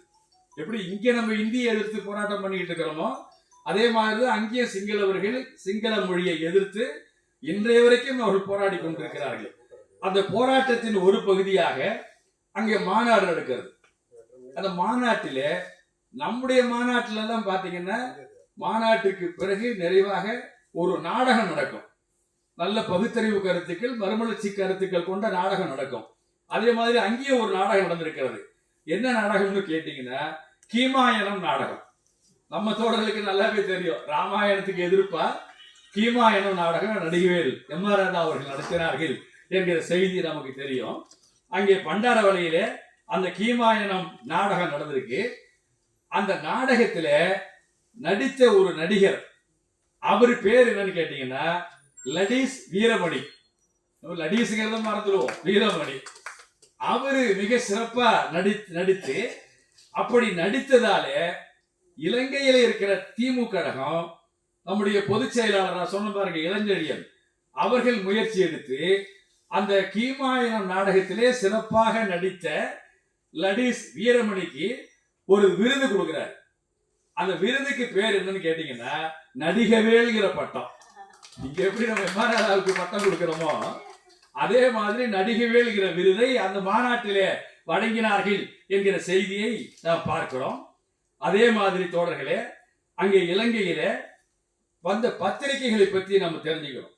எப்படி இங்க நம்ம இந்தியை எதிர்த்து போராட்டம் பண்ணிட்டு இருக்கிறோமோ அதே மாதிரி அங்கேயும் சிங்களவர்கள் சிங்கள மொழியை எதிர்த்து இன்றைய வரைக்கும் அவர்கள் போராடி கொண்டிருக்கிறார்கள். அந்த போராட்டத்தின் ஒரு பகுதியாக அங்கே மாநாடு நடக்கிறது. அந்த மாநாட்டில நம்முடைய மாநாட்டில எல்லாம் பாத்தீங்கன்னா, மாநாட்டுக்கு பிறகு நிறைவாக ஒரு நாடகம் நடக்கும். நல்ல பகுத்தறிவு கருத்துக்கள், மறுமலர்ச்சி கருத்துக்கள் கொண்ட நாடகம் நடக்கும். அதே மாதிரி அங்கேயும் ஒரு நாடகம் நடந்திருக்கிறது. என்ன நாடகம்னு கேட்டீங்கன்னா, கீமாயனம் நாடகம். நம்ம தோழர்களுக்கு நல்லாவே தெரியும், ராமாயணத்துக்கு எதிர்ப்பா கீமாயனம் நாடகம் நடிகவேல் எம்.ஆர். ராதா அவர்கள் நடத்தினார்கள் என்கிற செய்தி நமக்கு தெரியும். அங்கே பண்டாரவளையிலே அந்த கீமாயனம் நாடகம் நடந்திருக்கு. அந்த நாடகத்துல நடித்த ஒரு நடிகர், அவர் பேர் என்னன்னு கேட்டீங்கன்னா லடீஸ் வீரமணி. லடீஸுங்கிறத மறந்துடுவோம், வீரமணி. அவரு மிக சிறப்பா நடித்து, அப்படி நடித்ததாலே இலங்கையில இருக்கிற திமுக கழகம், நம்முடைய பொதுச் செயலாளர் சொன்ன பாருங்க இளஞ்செழியன், அவர்கள் முயற்சி எடுத்து அந்த கீமாயனம் நாடகத்திலே சிறப்பாக நடித்த லடீஸ் வீரமணிக்கு ஒரு விருது கொடுக்கிறார். அந்த விருதுக்கு பேர் என்னன்னு கேட்டீங்கன்னா நடிகவேல்கிற பட்டம். இங்க எப்படி நம்ம எம்ஆர்ஆருக்கு பட்டம் கொடுக்கிறோமோ அதே மாதிரி நடிகவேல்கிற விருதை அந்த மாநாட்டிலே வழங்கினார்கள் என்கிற செய்தியை நாம் பார்க்கிறோம். அதே மாதிரி தோழர்களே, அங்கே இலங்கையில வந்த பத்திரிகைகளை பற்றி நம்ம தெரிஞ்சுக்கிறோம்.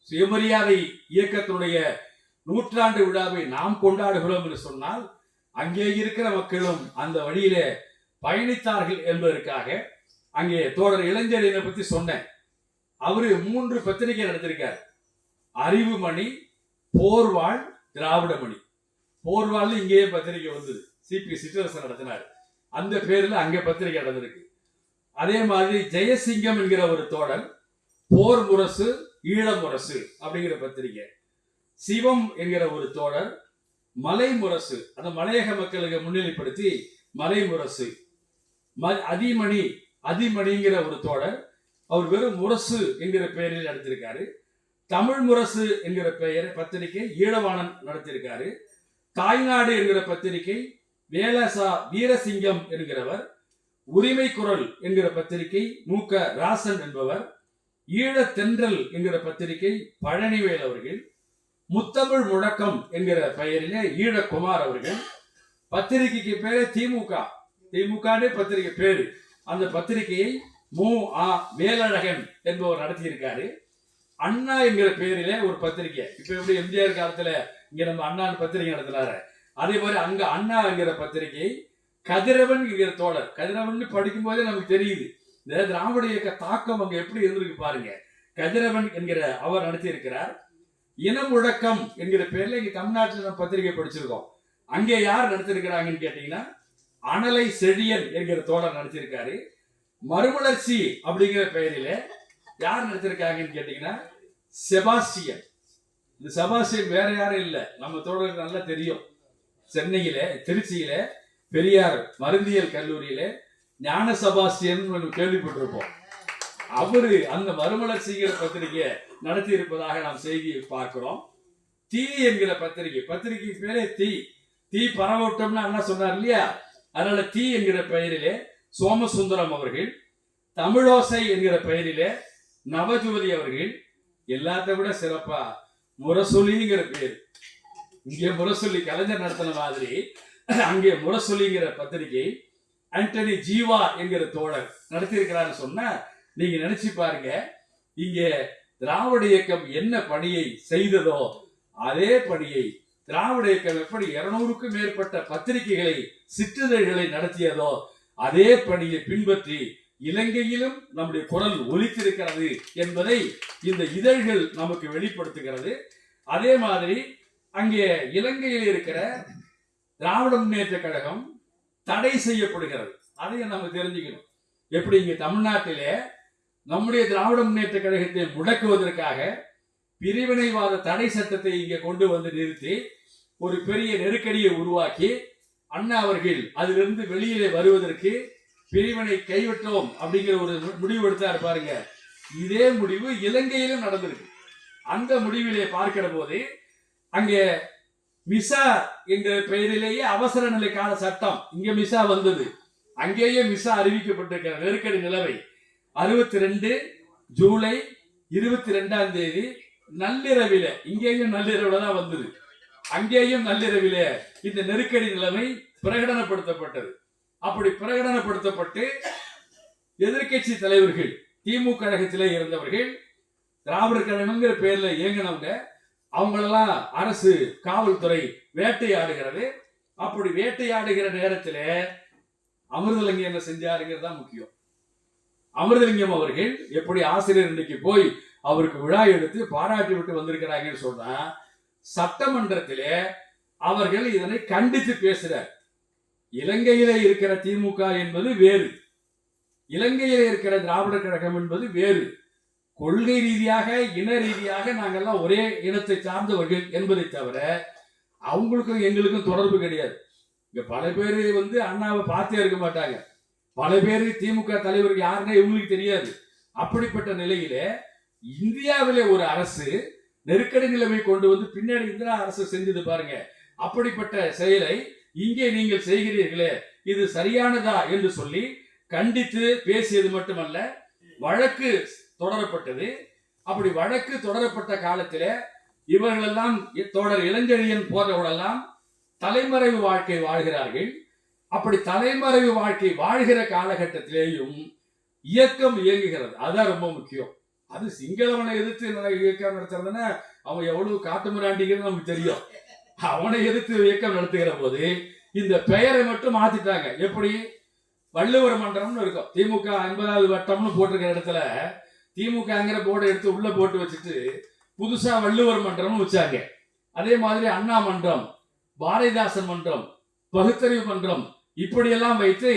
சுயமரியாதை இயக்கத்தினுடைய 100ஆண்டு விழாவை நாம் கொண்டாடுகிறோம் என்று சொன்னால், அங்கே இருக்கிற மக்களும் அந்த வழியிலே பயணித்தார்கள் என்பதற்காக அங்கே தோழர் இளஞ்செழியனை பத்தி சொன்னேன். அவரு 3 பத்திரிகை நடத்திருக்கார். அறிவுமணி, போர்வாள், திராவிடமணி. போர்வாள் இங்கேயே பத்திரிகை வந்தது, சிபி சிற்றரசன் நடத்தினார். அந்த பேர்ல அங்க பத்திரிகை நடந்திருக்கு. அதே மாதிரி ஜெயசிங்கம் என்கிற ஒரு தோழர் போர் முரசு ஈழ முரசு அப்படிங்கிற பத்திரிகை, சிவம் என்கிற ஒரு தோழர் மலை முரசு, அந்த மலையக மக்களுக்கு முன்னிலைப்படுத்தி மலை முரசு, அதிமணிங்கிற ஒரு தோழர் அவர் வெறும் முரசு என்கிற பெயரில் நடத்திருக்காரு. தமிழ் முரசு என்கிற பெயர் பத்திரிகை ஈழவாணன் நடத்தியிருக்காரு. தாய்நாடு என்கிற பத்திரிகை வேலசா வீரசிங்கம் என்கிறவர், உரிமை குரல் என்கிற பத்திரிகை மூக்க ராசன் என்பவர், ஈழ தென்றல் என்கிற பத்திரிகை பழனிவேல் அவர்கள், முத்தமிழ் முழக்கம் என்கிற பெயரிலே ஈழக்குமார் அவர்கள். பத்திரிகைக்கு பேரு திமுக பத்திரிகை பேரு. அந்த பத்திரிகையை வேலழகன் என்பவர் நடத்தியிருக்காரு. அண்ணா என்கிற பெயரிலே ஒரு பத்திரிகை, இப்ப எப்படி எம்ஜிஆர் காலத்துல இங்க நம்ம அண்ணா பத்திரிகை நடத்தினாரு, அதே மாதிரி அங்க அண்ணா என்கிற பத்திரிகை கதிரவன் என்கிற தோழர், கதிரவன் படிக்கும் போதே நமக்கு தெரியுது இந்த திராவிட இயக்க தாக்கம் அங்க எப்படி இருந்திருக்கு பாருங்க. கதிரவன் என்கிற அவர் நடத்தி இருக்கிறார். இனமுழக்கம் என்கிற பேர்ல இங்க தமிழ்நாட்டில் நம்ம பத்திரிகை படிச்சிருக்கோம். அங்கே யார் நடத்திருக்கிறாங்கன்னு கேட்டீங்கன்னா அனலை செழியன் என்கிற தோழர் நடத்தியிருக்காரு. மறுமலர்ச்சி அப்படிங்கிற பெயரில யார் நடத்திருக்காங்கன்னு கேட்டீங்கன்னா செபாஸ்டியன். இந்த செபாஸ்டியன் வேற யாரும் இல்லை, நம்ம தோழருக்கு நல்லா தெரியும். சென்னையில திருச்சியில பெரியார் மருந்தியல் கல்லூரியில ஞான செபாஸ்டியன் கேள்விப்பட்டிருப்போம். அவரு அந்த மறுமலர்ச்சிங்கிற பத்திரிகை நடத்தி இருப்பதாக நாம் செய்தியை பார்க்கிறோம். தீ என்கிற பத்திரிகை பேரே தீ பரவட்டம்னு அண்ணா சொன்னார் இல்லையா, அதனால தீ என்கிற பெயரிலே சோமசுந்தரம் அவர்கள், தமிழோசை என்கிற பெயரிலே நவஜோதி அவர்கள், எல்லாத்த விட சிறப்பா முரசொலிங்கிற பேர். இங்கே முரசொலி கலைஞர் நடத்தின மாதிரி அங்கே முரசொலிங்கிற பத்திரிகை ஆண்டனி ஜீவா என்கிற தோழர் நடத்தியிருக்கிறான்னு சொன்னா நீங்க நினைச்சு பாருங்க, இங்க திராவிட இயக்கம் என்ன பணியை செய்ததோ அதே பணியை திராவிட இயக்கம் எப்படி 200க்கும் மேற்பட்ட பத்திரிகைகளை சிற்றிதழ்களை நடத்தியதோ அதே பணியை பின்பற்றி இலங்கையிலும் நம்முடைய குரல் ஒலித்திருக்கிறது என்பதை இந்த இதழ்கள் நமக்கு வெளிப்படுத்துகிறது. அதே மாதிரி அங்கே இலங்கையில் இருக்கிற திராவிட முன்னேற்ற கழகம் தடை செய்யப்படுகிறது, அதையும் நம்ம தெரிஞ்சுக்கணும். எப்படி இங்க தமிழ்நாட்டிலே நம்முடைய திராவிட முன்னேற்ற கழகத்தை முடக்குவதற்காக பிரிவினைவாத தடை சட்டத்தை இங்கே கொண்டு வந்து நிறுத்தி ஒரு பெரிய நெருக்கடியை உருவாக்கி அண்ணா அவர்கள் அதிலிருந்து வெளியிலே வருவதற்கு பிரிவினை கைவிட்டோம் அப்படிங்கிற ஒரு முடிவு எடுத்தாரு பாருங்க. இதே முடிவு இலங்கையிலும் நடந்திருக்கு. அந்த முடிவிலே பார்க்கிற போது அங்கே மிசா என்ற பெயரிலேயே அவசர நிலை கால சட்டம், இங்க மிசா வந்தது, அங்கேயே மிசா அறிவிக்கப்பட்டிருக்கிற நெருக்கடி நிலவை 62 ஜூலை 22ஆம் தேதி நள்ளிரவில, இங்கேயும் நள்ளிரவுல தான் வந்தது, அங்கேயும் நள்ளிரவில இந்த நெருக்கடி நிலைமை பிரகடனப்படுத்தப்பட்டது. அப்படி பிரகடனப்படுத்தப்பட்டு எதிர்கட்சி தலைவர்கள் திமுக கழகத்திலே இருந்தவர்கள் திராவிடர் கழகங்கிற பேர்ல இயங்கினவங்க அவங்களெல்லாம் அரசு காவல்துறை வேட்டையாடுகிறது. அப்படி வேட்டையாடுகிற நேரத்தில் அமிர்தலிங்கம் என்ன செஞ்சாருங்கிறது தான் முக்கியம். அமிர்தலிங்கம் அவர்கள் எப்படி ஆசிரியர் இன்னைக்கு போய் அவருக்கு விழா எடுத்து பாராட்டி விட்டு வந்திருக்கிறாங்கன்னு சொன்னா சட்டமன்றத்திலே அவர்கள் இதனை கண்டித்து பேசுறார். இலங்கையிலே இருக்கிற திமுக என்பது வேறு, இலங்கையிலே இருக்கிற திராவிடர் கழகம் என்பது வேறு. கொள்கை ரீதியாக இன ரீதியாக நாங்கெல்லாம் ஒரே இனத்தை சார்ந்தவர்கள் என்பதை தவிர அவங்களுக்கும் எங்களுக்கும் தொடர்பு கிடையாது. இங்க பல பேர் அண்ணாவை பார்த்தே இருக்க மாட்டாங்க, பல பேர் திமுக தலைவர்கள் யாருன்னே இவங்களுக்கு தெரியாது. அப்படிப்பட்ட நிலையில இந்தியாவிலே ஒரு அரசு நெருக்கடி நிலைமை கொண்டு வந்து பின்னாடி இந்திரா அரசு செஞ்சது பாருங்க. அப்படிப்பட்ட செயலை இங்கே நீங்கள் செய்கிறீர்களே, இது சரியானதா என்று சொல்லி கண்டித்து பேசியது மட்டுமல்ல, வழக்கு தொடரப்பட்டது. அப்படி வழக்கு தொடரப்பட்ட காலத்தில் இவர்களெல்லாம் தோழர் இளஞ்செழியன் போன்றவர்களெல்லாம் தலைமறைவு வாழ்க்கை வாழ்கிறார்கள். அப்படி தலைமறைவு வாழ்க்கை வாழ்கிற காலகட்டத்திலேயும் இயக்கம் இயங்குகிறது. அதுதான் ரொம்ப முக்கியம். அது சிங்களவனை எதிர்த்து இயக்கம் நடத்துறதுன்னா அவன் எவ்வளவு காட்டுமிராண்டிங்கிறது நமக்கு தெரியும். அவனை எதிர்த்து இயக்கம் நடத்துகிற போது இந்த பெயரை மட்டும் மாத்திட்டாங்க. எப்படி வள்ளுவர் மன்றம்னு இருக்கும், திமுக 50வது வட்டம்னு போட்டிருக்கிற இடத்துல திமுகங்கிற போர்டை எடுத்து உள்ள போட்டு வச்சுட்டு புதுசா வள்ளுவர் மன்றம்னு வச்சாங்க. அதே மாதிரி அண்ணா மன்றம், பாரதிதாசன் மன்றம், பகுத்தறிவு மன்றம் இப்படியெல்லாம் வைத்து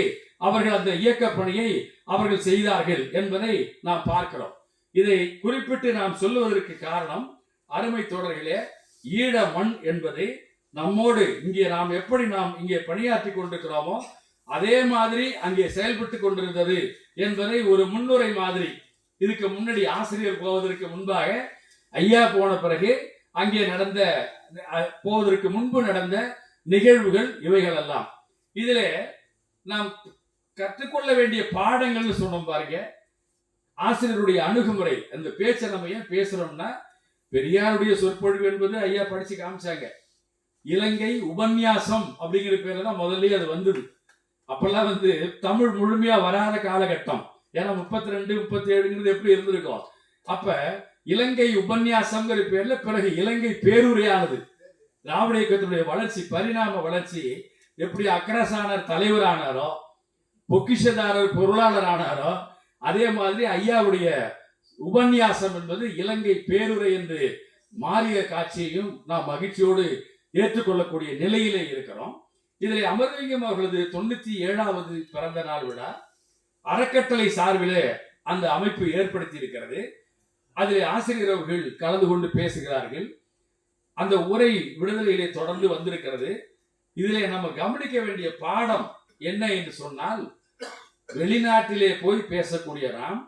அவர்கள் அந்த இயக்க பணியை அவர்கள் செய்தார்கள் என்பதை நாம் பார்க்கிறோம். இதை குறிப்பிட்டு நாம் சொல்லுவதற்கு காரணம், அருமை தோழர்களே, ஈழ மண் என்பதை நம்மோடு இங்கே நாம் எப்படி நாம் இங்கே பணியாற்றி கொண்டிருக்கிறோமோ அதே மாதிரி அங்கே செயல்பட்டு கொண்டிருந்தது என்பதை ஒரு முன்னுரை மாதிரி, இதுக்கு முன்னாடி ஆசிரியர் போவதற்கு முன்பாக ஐயா போன பிறகு அங்கே நடந்த போவதற்கு முன்பு நடந்த நிகழ்வுகள் இவைகள் எல்லாம். இதிலே நாம் கற்றுக்கொள்ள வேண்டிய பாடங்கள்னு சொன்னோம் பாருங்க. ஆசிரியருடைய அணுகுமுறை, அந்த பேச்சை நம்ம ஏன் பேசுறோம்னா, பெரியாருடைய சொற்பொழிவு என்பது ஐயா படிச்சு காமிச்சாங்க. இலங்கை உபன்யாசம் அப்படிங்கிற பேர்ல தான் முதல்லயே அது வந்தது. அப்பெல்லாம் தமிழ் முழுமையா வராத காலகட்டம். ஏன்னா 32 37 எப்படி இருந்திருக்கும். அப்ப இலங்கை உபன்யாசம்ங்கிற பேர்ல பிறகு இலங்கை பேருரையானது. திராவிட இயக்கத்துடைய வளர்ச்சி, பரிணாம வளர்ச்சி, எப்படி அக்ரசானர் தலைவரானாரோ, பொக்கிஷதாரர் பொருளாளர் ஆனாரோ, அதே மாதிரி ஐயாவுடைய உபன்யாசம் என்பது இலங்கை பேருரை என்று மாறிய காட்சியையும் நாம் மகிழ்ச்சியோடு ஏற்றுக்கொள்ளக்கூடிய நிலையிலே இருக்கிறோம். இதில் அமர்லிங்கம் அவர்களது 97வது பிறந்த நாள் விழா அறக்கட்டளை சார்பிலே அந்த அமைப்பு ஏற்படுத்தி இருக்கிறது. அதில் ஆசிரியர் அவர்கள் கலந்து கொண்டு பேசுகிறார்கள். அந்த உரை விடுதலையிலே தொடர்ந்து வந்திருக்கிறது. இதிலே நம்ம கவனிக்க வேண்டிய பாடம் என்ன என்று சொன்னால், வெளிநாட்டிலே போய் பேசக்கூடிய நாம்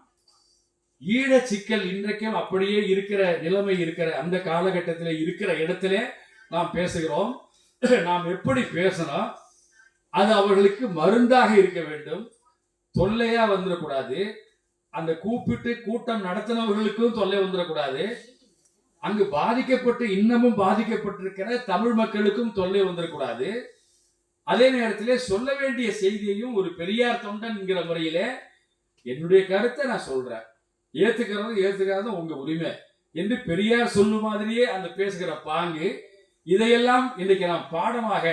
ஈழ சிக்கல் இன்றைக்கும் அப்படியே இருக்கிற நிலைமை இருக்கிற அந்த காலகட்டத்திலே இருக்கிற இடத்திலே நாம் பேசுகிறோம். நாம் எப்படி பேசணும், அது அவர்களுக்கு மருந்தாக இருக்க வேண்டும், தொல்லையா வந்துடக்கூடாது. அந்த கூப்பிட்டு கூட்டம் நடத்தினவர்களுக்கும் தொல்லை வந்துடக்கூடாது. அங்கு பாதிக்கப்பட்டு இன்னமும் பாதிக்கப்பட்டிருக்கிற தமிழ் மக்களுக்கும் தொல்லை வந்துடக்கூடாது. அதே நேரத்திலே சொல்ல வேண்டிய செய்தியையும் ஒரு பெரியார் தொண்டன் என்கிற முறையிலே என்னுடைய கருத்தை நான் சொல்றேன், ஏத்துக்காத உங்க உரிமை என்று பெரியார் சொல்லும் மாதிரியே அந்த பேசுகிற பாங்கு, இதையெல்லாம் இன்றைக்கு நாம் பாடமாக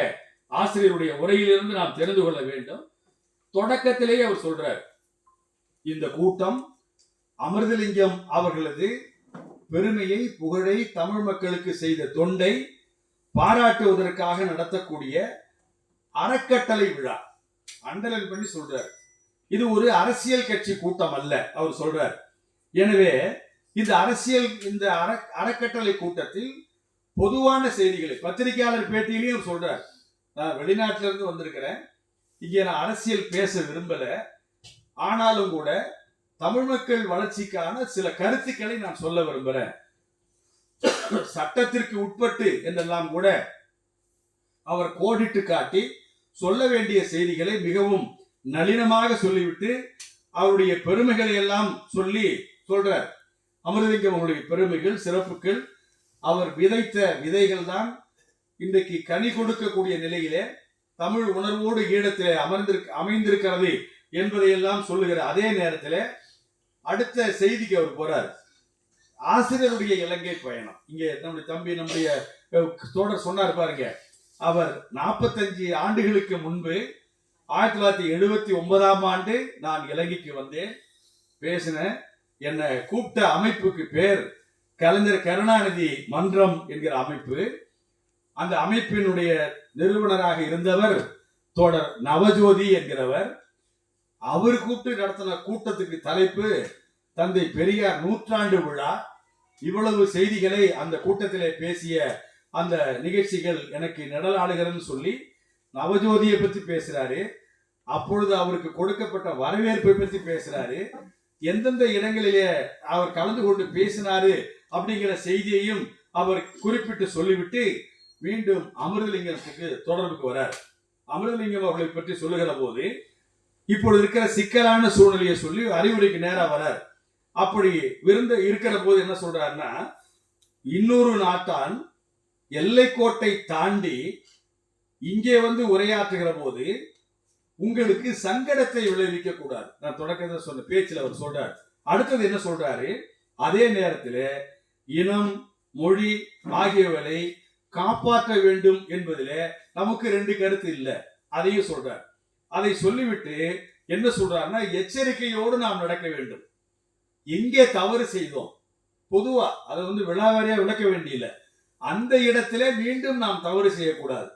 ஆசிரியருடைய உரையிலிருந்து நாம் தெரிந்து கொள்ள வேண்டும். தொடக்கத்திலேயே அவர் சொல்றார், இந்த கூட்டம் அமிர்தலிங்கம் அவர்களது பெருமையை, புகழை, தமிழ் மக்களுக்கு செய்த தொண்டை பாராட்டுவதற்காக நடத்தக்கூடிய அறக்கட்டளை விழா. அண்டர்லைன் பண்ணி சொல்றார், இது ஒரு அரசியல் கட்சி கூட்டம் அல்ல அவர் சொல்றார். எனவே இந்த அறக்கட்டளை கூட்டத்தில் பொதுவான செய்திகளை, பத்திரிகையாளர் பேட்டியிலையும் சொல்றார், நான் வெளிநாட்டில இருந்து வந்திருக்கிறேன், இங்கே நான் அரசியல் பேச விரும்பல, ஆனாலும் கூட தமிழ் மக்கள் வளர்ச்சிக்கான சில கருத்துக்களை நான் சொல்ல விரும்புறேன், சட்டத்திற்கு உட்பட்டு என்றெல்லாம் கூட அவர் கோடிட்டு காட்டி சொல்ல வேண்டிய செய்திகளை மிகவும் நளினமாக சொல்லிவிட்டு அவருடைய பெருமைகளை எல்லாம் சொல்றார். அமிர்தலிங்கம் அவருடைய பெருமைகள், சிறப்புகள், அவர் விதைத்த விதைகள் தான் இன்றைக்கு கனி கொடுக்கக்கூடிய நிலையிலே தமிழ் உணர்வோடு ஈழத்திலே அமைந்திருக்கிறது என்பதையெல்லாம் சொல்லுகிற அதே நேரத்தில் அடுத்த செய்திக்கு அவர் போறார். ஆசிரியருடைய இலங்கை பயணம். இங்கே நம்முடைய தம்பி, நம்முடைய தோழர் சொன்னார் பாருங்க, அவர் 45 ஆண்டுகளுக்கு முன்பு 1979ஆம் ஆண்டு நான் இலங்கைக்கு வந்தேன், பேசினேன். என்னை கூப்பிட்ட அமைப்புக்கு பேர் கலைஞர் கருணாநிதி மன்றம் என்கிற அமைப்பு. அந்த அமைப்பினுடைய நிறுவனராக இருந்தவர் தோழர் நவஜோதி என்கிறவர். அவர் கூப்பிட்டு நடத்தின கூட்டத்துக்கு தலைப்பு தந்தை பெரியார் 100ஆண்டு விழா. இவ்வளவு செய்திகளை அந்த கூட்டத்திலே பேசிய அந்த நிகழ்ச்சிகள் எனக்கு நிழலாடுகிறன்னு சொல்லி நவஜோதியை பத்தி பேசுறாரு. அப்பொழுது அவருக்கு கொடுக்கப்பட்ட வரவேற்பை பத்தி பேசுறாரு. எந்தெந்த இடங்களிலே அவர் கலந்து கொண்டு பேசினாரு அப்படிங்கிற செய்தியையும் அவர் குறிப்பிட்டு சொல்லிவிட்டு மீண்டும் அமிர்தலிங்கத்துக்கு தொடர்புக்கு வரார். அமிர்தலிங்கம் அவர்களை பற்றி சொல்லுகிற போது இப்பொழுது இருக்கிற சிக்கலான சூழ்நிலையை சொல்லி அறிவுரைக்கு நேரா வரார். அப்படி இருக்கிற போது என்ன சொல்றாருன்னா, இன்னொரு நாட்டான் எல்லைக்கோட்டை தாண்டி இங்கே உரையாற்றுகிற போது உங்களுக்கு சங்கடத்தை விளைவிக்க கூடாது. நான் தொடக்கத்தில் சொன்ன பேச்சில் அவர் சொல்றார். அடுத்தது என்ன சொல்றாரு, அதே நேரத்தில் இனம், மொழி ஆகியவரை காப்பாற்ற வேண்டும் என்பதில் நமக்கு 2 கருத்து இல்லை, அதையும் சொல்றார். அதை சொல்லிவிட்டு என்ன சொல்றாருன்னா, எச்சரிக்கையோடு நாம் நடக்க வேண்டும். எங்கே தவறு செய்தோம், பொதுவா அதை விழாவாரியா விளக்க வேண்டியில்லை, அந்த இடத்திலே மீண்டும் நாம் தவறு செய்யக்கூடாது.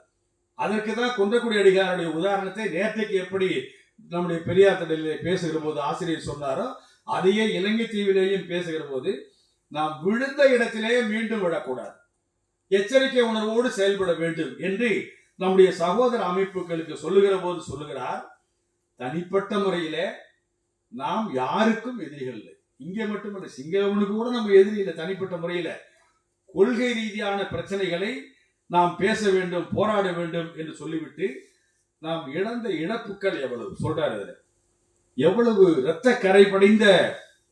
அதற்கு தான் குன்றக்குடி அடிகாருடைய உதாரணத்தை நேற்றைக்கு எப்படி நம்முடைய பெரியார் திடலிலே பேசுகிற போது ஆசிரியர் சொன்னாரோ அதையே இலங்கை தீவிலேயும் பேசுகிற போது நாம் விழுந்த இடத்திலேயே மீண்டும் விடக்கூடாது, எச்சரிக்கை உணர்வோடு செயல்பட வேண்டும் என்று நம்முடைய சகோதர அமைப்புகளுக்கு சொல்லுகிற போது சொல்லுகிறார். தனிப்பட்ட முறையில நாம் யாருக்கும் எதிரிகள் இல்லை. இங்கே மட்டுமல்ல, சிங்களவனுக்கு கூட நம்ம எதிரி இல்லை. தனிப்பட்ட முறையில கொள்கை ரீதியான பிரச்சனைகளை நாம் பேச வேண்டும், போராட வேண்டும் என்று சொல்லிவிட்டு நாம் இழந்த இழப்புகள் எவ்வளவு சொல்றாரு. எவ்வளவு இரத்த கரை படிந்த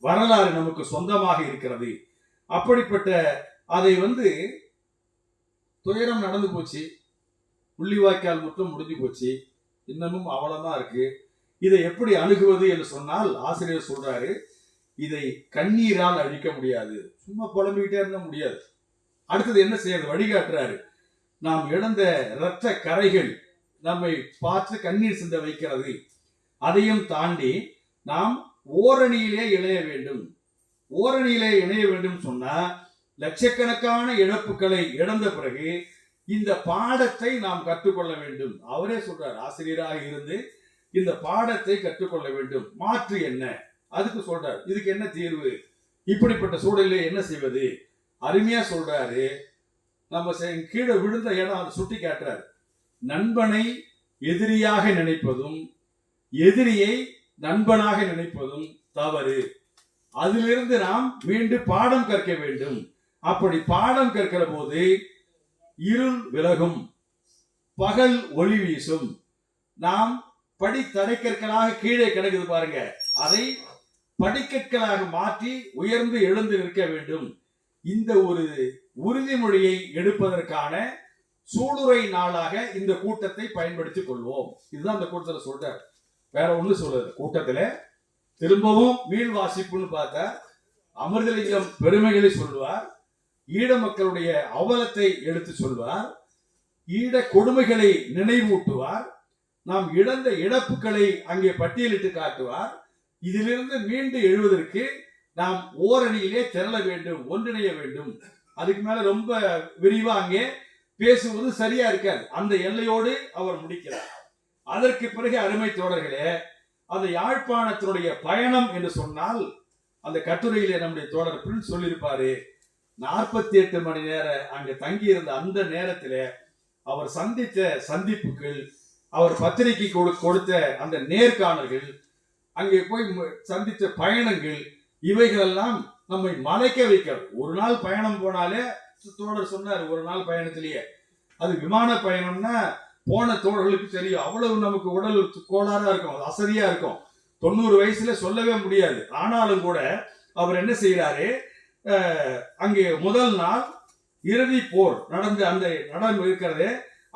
வரலாறு நமக்கு சொந்தமாக இருக்கிறது. அப்படிப்பட்ட அதை துயரம் நடந்து போச்சு, புள்ளிவாய்க்கால் மட்டும் முடிஞ்சு போச்சு, இன்னமும் அவ்வளவுதான் இருக்கு. இதை எப்படி அணுகுவது என்று சொன்னால் ஆசிரியர் சொல்றாரு, இதை கண்ணீரால் அழிக்க முடியாது, சும்மா புலம்பிக்கிட்டே இருந்த முடியாது. அடுத்தது என்ன செய்யறது வழிகாட்டுறாரு. நாம் இழந்த இரத்த கரைகள் நம்மை பார்த்து கண்ணீர் சிந்த வைக்கிறது. அதையும் தாண்டி நாம் ஓரணியிலே இணைய வேண்டும். ஓரணியிலே இணைய வேண்டும் சொன்னா லட்சக்கணக்கான இழப்புகளை இழந்த பிறகு இந்த பாடத்தை நாம் கற்றுக்கொள்ள வேண்டும். அவரே சொல்றார், ஆசிரியராக இருந்து இந்த பாடத்தை கற்றுக்கொள்ள வேண்டும். மாற்று என்ன அதுக்கு சொல்றார். இதுக்கு என்ன தீர்வு, இப்படிப்பட்ட சூழலில் என்ன செய்வது? அருமையா சொல்றாரு. நம்ம கீழே விழுந்த இடம் அதை சுட்டி காட்டுறாரு. நண்பனை எதிரியாக நினைப்பதும் எதிரியை நண்பனாக நினைப்பதும் தவறு. அதிலிருந்து நாம் மீண்டும் பாடம் கற்க வேண்டும். அப்படி பாடம் கற்கிற போது இருள் விலகும், பகல் ஒளி வீசும். நாம் படித்தடைக்கற்களாக கீழே கிடக்குது பாருங்க, அதை படிக்கற்களாக மாற்றி உயர்ந்து எழுந்து நிற்க வேண்டும். இந்த ஒரு உறுதிமொழியை எடுப்பதற்கான சூளுரை நாளாக இந்த கூட்டத்தை பயன்படுத்திக் கொள்வோம். இதுதான் இந்த கூட்டத்தில் சொல்றார், வேற ஒண்ணு சொல்றது. கூட்டத்துல திரும்பவும் மீள் வாசிப்புன்னு பார்த்தா அமிர்தலிங்கம் பெருமைகளை சொல்லுவார், ஈழ மக்களுடைய அவலத்தை எடுத்து சொல்வார், ஈழ கொடுமைகளை நினைவூட்டுவார், நாம் இழந்த இழப்புகளை அங்கே பட்டியலிட்டு காட்டுவார். இதிலிருந்து மீண்டு எழுவதற்கு நாம் ஓரணியிலே திரள வேண்டும், ஒன்றிணைய வேண்டும். அதுக்கு மேல ரொம்ப விரிவா அங்கே பேசுவது சரியா இருக்காது. அந்த எல்லையோடு அவர் முடிக்கிறார். அதற்கு பிறகு அருமை தோழர்களே, அந்த யாழ்ப்பாணத்தினுடைய பயணம் என்று சொன்னால் அந்த கட்டுரையிலே நம்முடைய தோழர் பிரின்ஸ் சொல்லியிருப்பாரு, 48 மணி நேரம் அங்க தங்கி இருந்த அந்த நேரத்தில் அவர் சந்தித்த சந்திப்புகள், அவர் பத்திரிகை கொடுத்த அந்த நேர்காணல்கள், அங்கே போய் சந்தித்த பயணங்கள், இவைகளெல்லாம் நம்மை மலைக்க வைக்கிறது. ஒரு நாள் பயணம் போனாலே தோழர் சொன்னார், ஒரு நாள் பயணத்திலேயே அது விமான பயணம்னா போன தோழர்களுக்கு தெரியும், அவ்வளவு நமக்கு உடல் கோளாறா இருக்கும், அசதியா இருக்கும். 90 வயசுல சொல்லவே முடியாது. ஆனாலும் கூட அவர் என்ன செய்யறாரு, அங்கே முதல் நாள் இறுதி போர் நடந்து அந்த நடந்து இருக்கிறது,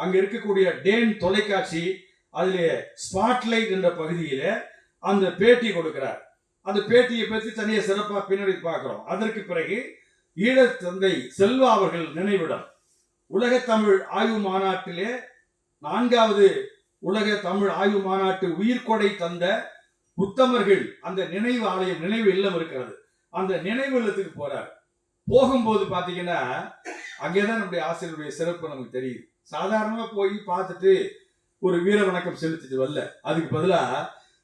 அங்க இருக்கக்கூடிய டேன் தொலைக்காட்சி அதிலே ஸ்பாட்லைட் என்ற பகுதியில அந்த பேட்டி கொடுக்கிறார். அந்த பேட்டியை பற்றி தனியாக சிறப்பாக பின்னாடி பார்க்கிறோம். அதற்கு பிறகு ஈழத் தந்தை செல்வா அவர்கள் நினைவிடம் உலக தமிழ் ஆய்வு மாநாட்டிலே 4வது உலக தமிழ் ஆய்வு மாநாட்டு உயிர்கொடை தந்த உத்தமர்கள் அந்த நினைவு ஆலயம், நினைவு இல்லம் இருக்கிறது, அந்த நினைவு இல்லத்துக்கு போறார். போகும்போது பாத்தீங்கன்னா அங்கேதான் நம்முடைய ஆசிரியருடைய சிறப்பு நமக்கு தெரியுது. சாதாரணமா போய் பார்த்துட்டு ஒரு வீர வணக்கம் செலுத்திட்டு வரல, அதுக்கு பதிலா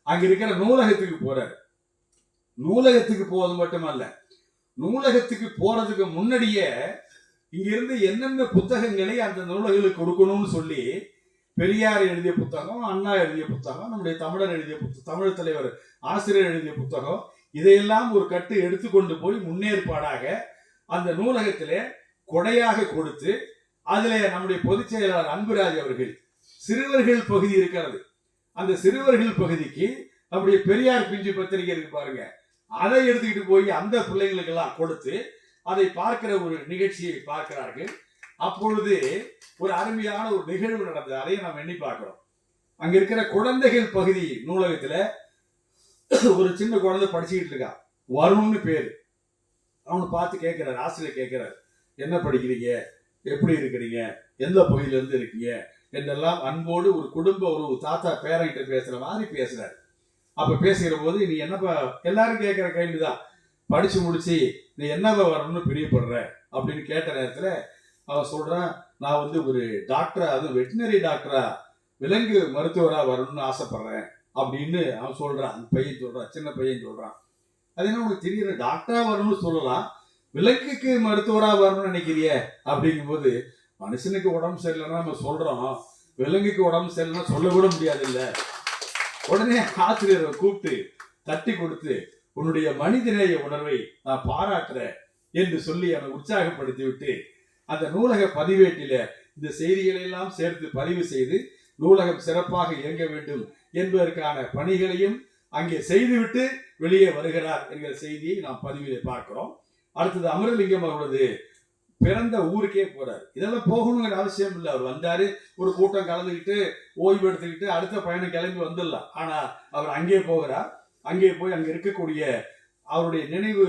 அங்க இருக்கிற நூலகத்துக்கு போறார். நூலகத்துக்கு போவது மட்டுமல்ல, நூலகத்துக்கு போறதுக்கு முன்னாடியே இங்கிருந்து என்னென்ன புத்தகங்களை அந்த நூலகங்களுக்கு கொடுக்கணும்னு சொல்லி பெரியார் எழுதிய புத்தகம், அண்ணா எழுதிய புத்தகம், நம்முடைய தமிழர் எழுதிய புத்தகம், தமிழ் தலைவர் ஆசிரியர் எழுதிய புத்தகம், இதையெல்லாம் ஒரு கட்டு எடுத்துக்கொண்டு போய் முன்னேற்பாடாக அந்த நூலகத்திலே கொடையாக கொடுத்து, அதிலே நம்முடைய பொதுச் செயலாளர் அன்புராஜ் அவர்கள் சிறுவர்கள் பகுதி இருக்கிறது, அந்த சிறுவர்கள் பகுதிக்கு நம்முடைய பெரியார் பிஞ்சு பத்திரிகை இருக்கு பாருங்க, அதை எடுத்துக்கிட்டு போய் அந்த பிள்ளைங்களுக்கு எல்லாம் கொடுத்து அதை பார்க்கிற ஒரு நிகழ்ச்சியை பார்க்கிறார்கள். அப்பொழுது ஒரு அருமையான ஒரு நிகழ்வு நடந்தது, அதையும் நாம் எண்ணி பார்க்கிறோம். அங்க இருக்கிற குழந்தைகள் பகுதி நூலகத்துல ஒரு சின்ன குழந்தை படிச்சுக்கிட்டு இருக்கா, வருண்னு பேரு. அவனை பார்த்து கேட்கிறார், ஆசிரியர் கேட்கிறார், என்ன படிக்கிறீங்க, எப்படி இருக்கிறீங்க, எந்த பகுதியில இருந்து இருக்கீங்க என்றெல்லாம் அன்போடு ஒரு குடும்ப ஒரு தாத்தா பேரங்கிட்ட பேசுற மாதிரி பேசுறாரு. அப்ப பேசுகிற போது, நீ என்னப்பா, எல்லாரும் கேட்கிற கேள்விதான், படிச்சு முடிச்சு நீ என்னப்பா வரணும்னு பிரியப்படுற அப்படின்னு கேட்ட நேரத்துல அவன் சொல்றான், நான் வந்து ஒரு டாக்டரா, அதுவும் வெட்டினரி டாக்டரா, விலங்கு மருத்துவரா வரணும்னு ஆசைப்படுறேன் அப்படின்னு அவன் சொல்றான். அந்த பையன் சொல்றான், சின்ன பையன் சொல்றான். அது என்ன உனக்கு தெரியல, டாக்டரா வரணும்னு சொல்லலாம், விலங்குக்கு மருத்துவரா வரணும்னு நினைக்கிறிய அப்படிங்கும்போது, மனுஷனுக்கு உடம்பு சரியில்லைன்னா நம்ம சொல்றோம், விலங்குக்கு உடம்பு சரியில்லைன்னா சொல்ல கூட முடியாது இல்ல. உடனே ஆசிரியரை கூப்பிட்டு தட்டி கொடுத்து, உன்னுடைய மனிதநேய உணர்வை நான் பாராட்டுறேன் என்று சொல்லி அவனை உற்சாகப்படுத்தி விட்டு, அந்த நூலக பதிவேட்டில இந்த செய்திகளை எல்லாம் சேர்த்து பதிவு செய்து நூலகம் சிறப்பாக இயங்க வேண்டும் என்பதற்கான பணிகளையும் அங்கே செய்துவிட்டு வெளியே வருகிறார் என்கிற செய்தியை நாம் பதிவிலே பார்க்கிறோம். அடுத்தது அமிர்தலிங்கம் அவரது பிறந்த ஊருக்கே போறாரு. இதெல்லாம் போகணுங்கிற அவசியம் இல்லை. அவர் வந்தாரு, ஒரு கூட்டம் கலந்துக்கிட்டு ஓய்வு எடுத்துக்கிட்டு அடுத்த பயணம் கிளம்பி வந்துடலாம். ஆனா அவர் அங்கே போகிறார். அங்கே போய் அங்க இருக்கக்கூடிய அவருடைய நினைவு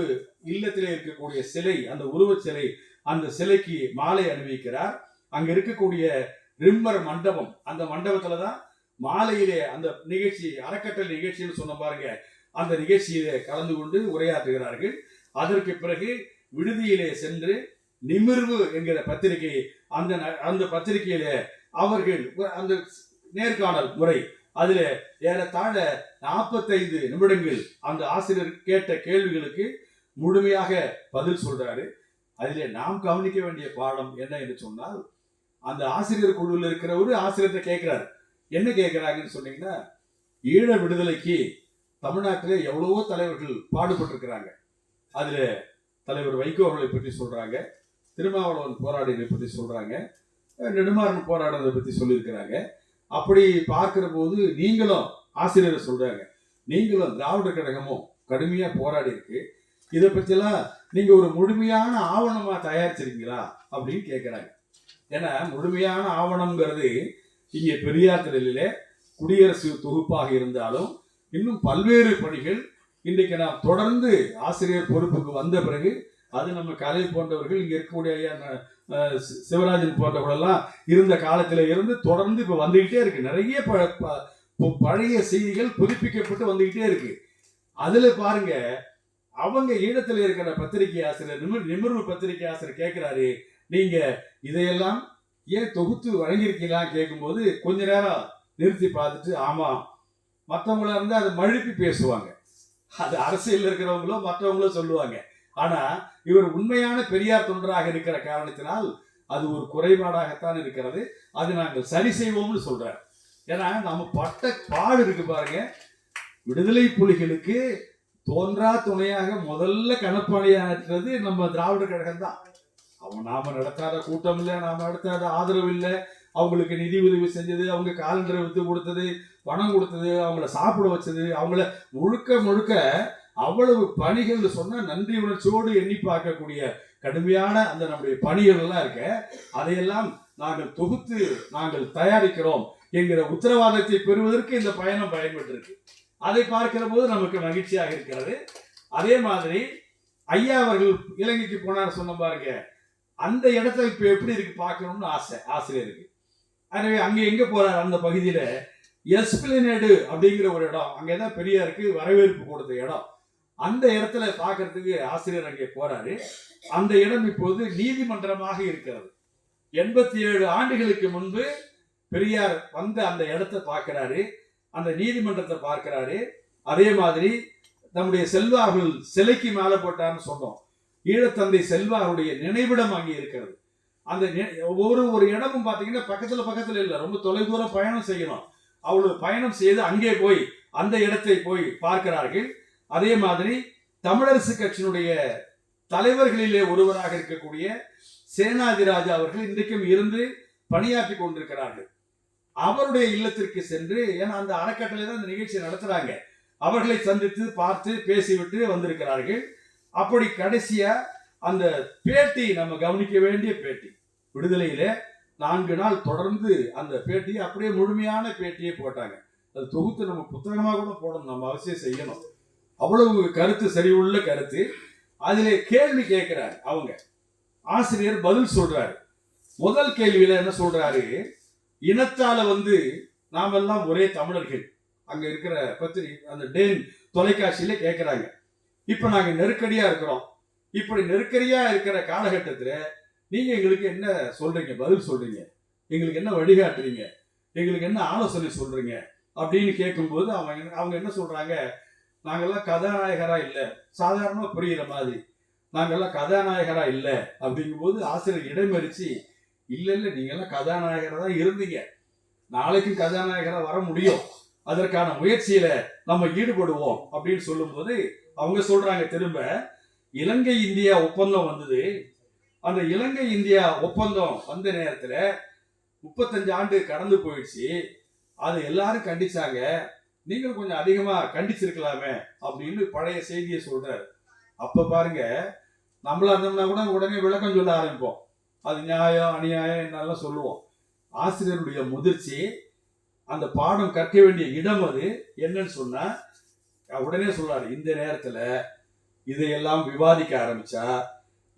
இல்லத்திலே இருக்கக்கூடிய சிலை, அந்த உருவச் சிலை, அந்த சிலைக்கு மாலை அணிவிக்கிறார். அங்க இருக்கக்கூடிய ரிம்மர் மண்டபம், அந்த மண்டபத்துலதான் மாலையிலே அந்த நிகழ்ச்சி, அறக்கட்டளை நிகழ்ச்சின்னு சொன்ன பாருங்க, அந்த நிகழ்ச்சியிலே கலந்து கொண்டு உரையாற்றுகிறார்கள். அதற்கு பிறகு விடுதியிலே சென்று நிமிர்வு என்கிற பத்திரிகை, அந்த பத்திரிகையில அவர்கள் அந்த நேர்காணல் முறை, அதுல ஏறத்தாழ 45 நிமிடங்கள் அந்த ஆசிரியர் கேட்ட கேள்விகளுக்கு முழுமையாக பதில் சொல்றாரு. அதிலே நாம் கவனிக்க வேண்டிய பாடம் என்ன என்று சொன்னால், அந்த ஆசிரியர் குழுவில் இருக்கிறவரு ஆசிரியர்கிட்ட கேட்கிறாரு. என்ன கேட்கிறாங்கன்னு சொன்னீங்கன்னா, ஈழ விடுதலைக்கு தமிழ்நாட்டிலே எவ்வளவோ தலைவர்கள் பாடுபட்டிருக்கிறாங்க. அதுல தலைவர் வைகோ அவர்களை பற்றி சொல்றாங்க, திருமாவளவன் போராடியதை பற்றி சொல்றாங்க, நெடுமாறன் போராடுறதை பற்றி சொல்லியிருக்கிறாங்க. அப்படி பார்க்கிற போது நீங்களும், ஆசிரியர் சொல்றாங்க, நீங்களும் திராவிட கழகமும் கடுமையா போராடி இருக்கு, இதை பற்றிலாம் நீங்க ஒரு முழுமையான ஆவணமா தயாரிச்சிருக்கீங்களா அப்படின்னு கேட்கிறாங்க. ஏன்னா முழுமையான ஆவணம்ங்கிறது இங்கே பெரியார் திடலிலே குடியரசு தொகுப்பாக இருந்தாலும் இன்னும் பல்வேறு பணிகள் இன்றைக்கு நாம் தொடர்ந்து ஆசிரியர் பொறுப்புக்கு வந்த பிறகு, அது நம்ம கலை போன்றவர்கள், இங்க இருக்கக்கூடிய சிவராஜன் போன்றவர்களெல்லாம் இருந்த காலத்தில இருந்து தொடர்ந்து இப்ப வந்துகிட்டே இருக்கு. நிறைய பழைய செய்திகள் புதுப்பிக்கப்பட்டு வந்துகிட்டே இருக்கு. அதுல பாருங்க, அவங்க ஈழத்தில் இருக்கிற பத்திரிகை ஆசிரியர், நிமிர்வு பத்திரிகை ஆசிரியர் கேட்கிறாரு, நீங்க இதையெல்லாம் ஏன் தொகுத்து வழங்கியிருக்கீங்களா கேட்கும்போது கொஞ்ச நேரம் நிறுத்தி பார்த்துட்டு, ஆமா, மற்றவங்களா இருந்தா அதை மழுப்பி பேசுவாங்க, அது அரசியல் இருக்கிறவங்களோ மற்றவங்களோ சொல்லுவாங்க. ஆனா இவர் உண்மையான பெரியார் தொண்டராக இருக்கிற காரணத்தினால் அது ஒரு குறைபாடாகத்தான் இருக்கிறது, அது நாங்கள் சரி செய்வோம்னு சொல்றார். ஏன்னா நம்ம பட்ட பாடு இருக்கு பாருங்க. விடுதலை புலிகளுக்கு தோன்றா துணையாக முதல்ல கணப்பாளியானது நம்ம திராவிட கழகம் தான். நாம நடத்தாத கூட்டம் இல்லை, நாம நடத்தாத ஆதரவு இல்லை, அவங்களுக்கு நிதி உதவி செஞ்சது, அவங்க காலண்டரை வித்து கொடுத்தது, பணம் கொடுத்தது, அவங்கள சாப்பிட வச்சது, அவங்கள முழுக்க முழுக்க அவ்வளவு பணிகள் சொன்னா நன்றி உணர்ச்சியோடு எண்ணி பார்க்கக்கூடிய கடுமையான அந்த நம்முடைய பணிகள் எல்லாம் இருக்க, அதையெல்லாம் நாங்கள் தொகுத்து நாங்கள் தயாரிக்கிறோம் என்கிற உத்தரவாதத்தை பெறுவதற்கு இந்த பயணம் பயன்பட்டு இருக்கு. அதை பார்க்கிற போது நமக்கு மகிழ்ச்சியாக இருக்கிறது. அதே மாதிரி ஐயா அவர்கள் இலங்கைக்கு போனார் சொன்ன பாருங்க, அந்த இடத்த இப்ப எப்படி இருக்கு பார்க்கணும்னு ஆசை ஆசிரியருக்கு. எனவே அங்க எங்க போறார், அந்த பகுதியில எஸ்பிளினேடு அப்படிங்கிற ஒரு இடம், அங்கதான் பெரியாருக்கு வரவேற்பு கொடுத்த இடம், அந்த இடத்துல பார்க்கறதுக்கு ஆசிரியர் அங்கே போறாரு. அந்த இடம் இப்போது நீதிமன்றமாக இருக்கிறது. 87 ஆண்டுகளுக்கு முன்பு பெரியார் வந்த அந்த இடத்தை பார்க்கிறாரு, அந்த நீதிமன்றத்தை பார்க்கிறாரு. அதே மாதிரி நம்முடைய செல்வா அவர்கள் சிலைக்கு மேலே போட்டார்னு சொன்னோம், ஈழத்தந்தை செல்வா அவருடைய நினைவிடம் அங்கே இருக்கிறது. அந்த ஒரு இடமும் பார்த்தீங்கன்னா பக்கத்துல இல்லை, ரொம்ப தொலைதூரம் பயணம் செய்யணும். அவ்வளவு பயணம் செய்து அங்கே போய் அந்த இடத்தை போய் பார்க்கிறார்கள். அதே மாதிரி தமிழரசு கட்சியினுடைய தலைவர்களிலே ஒருவராக இருக்கக்கூடிய சேனாதிராஜா அவர்கள் இன்றைக்கும் இருந்து பணியாற்றி கொண்டிருக்கிறார்கள். அவருடைய இல்லத்திற்கு சென்று, ஏன்னா அந்த அறக்கட்டளை தான் இந்த நிகழ்ச்சியை நடத்துறாங்க, அவர்களை சந்தித்து பார்த்து பேசிவிட்டு வந்திருக்கிறார்கள். அப்படி கடைசியா அந்த பேட்டி, நம்ம கவனிக்க வேண்டிய பேட்டி, விடுதலையில 4 நாள் தொடர்ந்து அந்த பேட்டியை அப்படியே முழுமையான பேட்டியை போட்டாங்க. அது தொகுத்து நம்ம புத்தகமாக கூட போடணும், நம்ம அவசியம் செய்யணும். அவ்வளவு கருத்து, சரிவுள்ள கருத்து. அதிலே கேள்வி கேட்கிறார், அவங்க ஆசிரியர் பதில் சொல்றாரு. முதல் கேள்வியில என்ன சொல்றாரு, இனத்தால நாமெல்லாம் ஒரே தமிழர்கள். அங்க இருக்கிற பத்திரிகை, அந்த டேன் தொலைக்காட்சியில கேட்கிறாங்க, இப்ப நாங்க நெருக்கடியா இருக்கிறோம், இப்படி நெருக்கடியா இருக்கிற காலகட்டத்துல நீங்க எங்களுக்கு என்ன சொல்றீங்க, பதில் சொல்றீங்க, எங்களுக்கு என்ன வழிகாட்டுறீங்க, எங்களுக்கு என்ன ஆலோசனை சொல்றீங்க அப்படின்னு கேட்கும்போது அவங்க என்ன சொல்றாங்க, நாங்கெல்லாம் கதாநாயகரா இல்லை, சாதாரணமா புரியுற மாதிரி நாங்கெல்லாம் கதாநாயகரா இல்லை அப்படிங்கும்போது ஆசிரியர் இடைமறிச்சு, இல்ல இல்ல நீங்க எல்லாம் கதாநாயகரா தான் இருந்தீங்க, நாளைக்கும் கதாநாயகரா வர முடியும், அதற்கான முயற்சியில நம்ம ஈடுபடுவோம் அப்படின்னு சொல்லும்போது அவங்க சொல்றாங்க திரும்ப, இலங்கை இந்தியா ஒப்பந்தம் வந்தது, அந்த இலங்கை இந்தியா ஒப்பந்தம் வந்த நேரத்துல 35 ஆண்டு கடந்து போயிடுச்சு, அது எல்லாரும் கண்டிச்சாங்க, நீங்க கொஞ்சம் அதிகமா கண்டிச்சிருக்கலாமே அப்படின்னு பழைய செய்தியை சொல்றாரு. அப்ப பாருங்க, நம்மளா இருந்தோம்னா கூட உடனே விளக்கம் சொல்ல ஆரம்பிப்போம், அது நியாயம் அநியாயம் என்னெல்லாம் சொல்லுவோம். ஆசிரியருடைய முதிர்ச்சி, அந்த பாடம் கற்க வேண்டிய இடம் அது என்னன்னு சொன்னா உடனே சொல்றாரு, இந்த நேரத்துல இதையெல்லாம் விவாதிக்க ஆரம்பிச்சா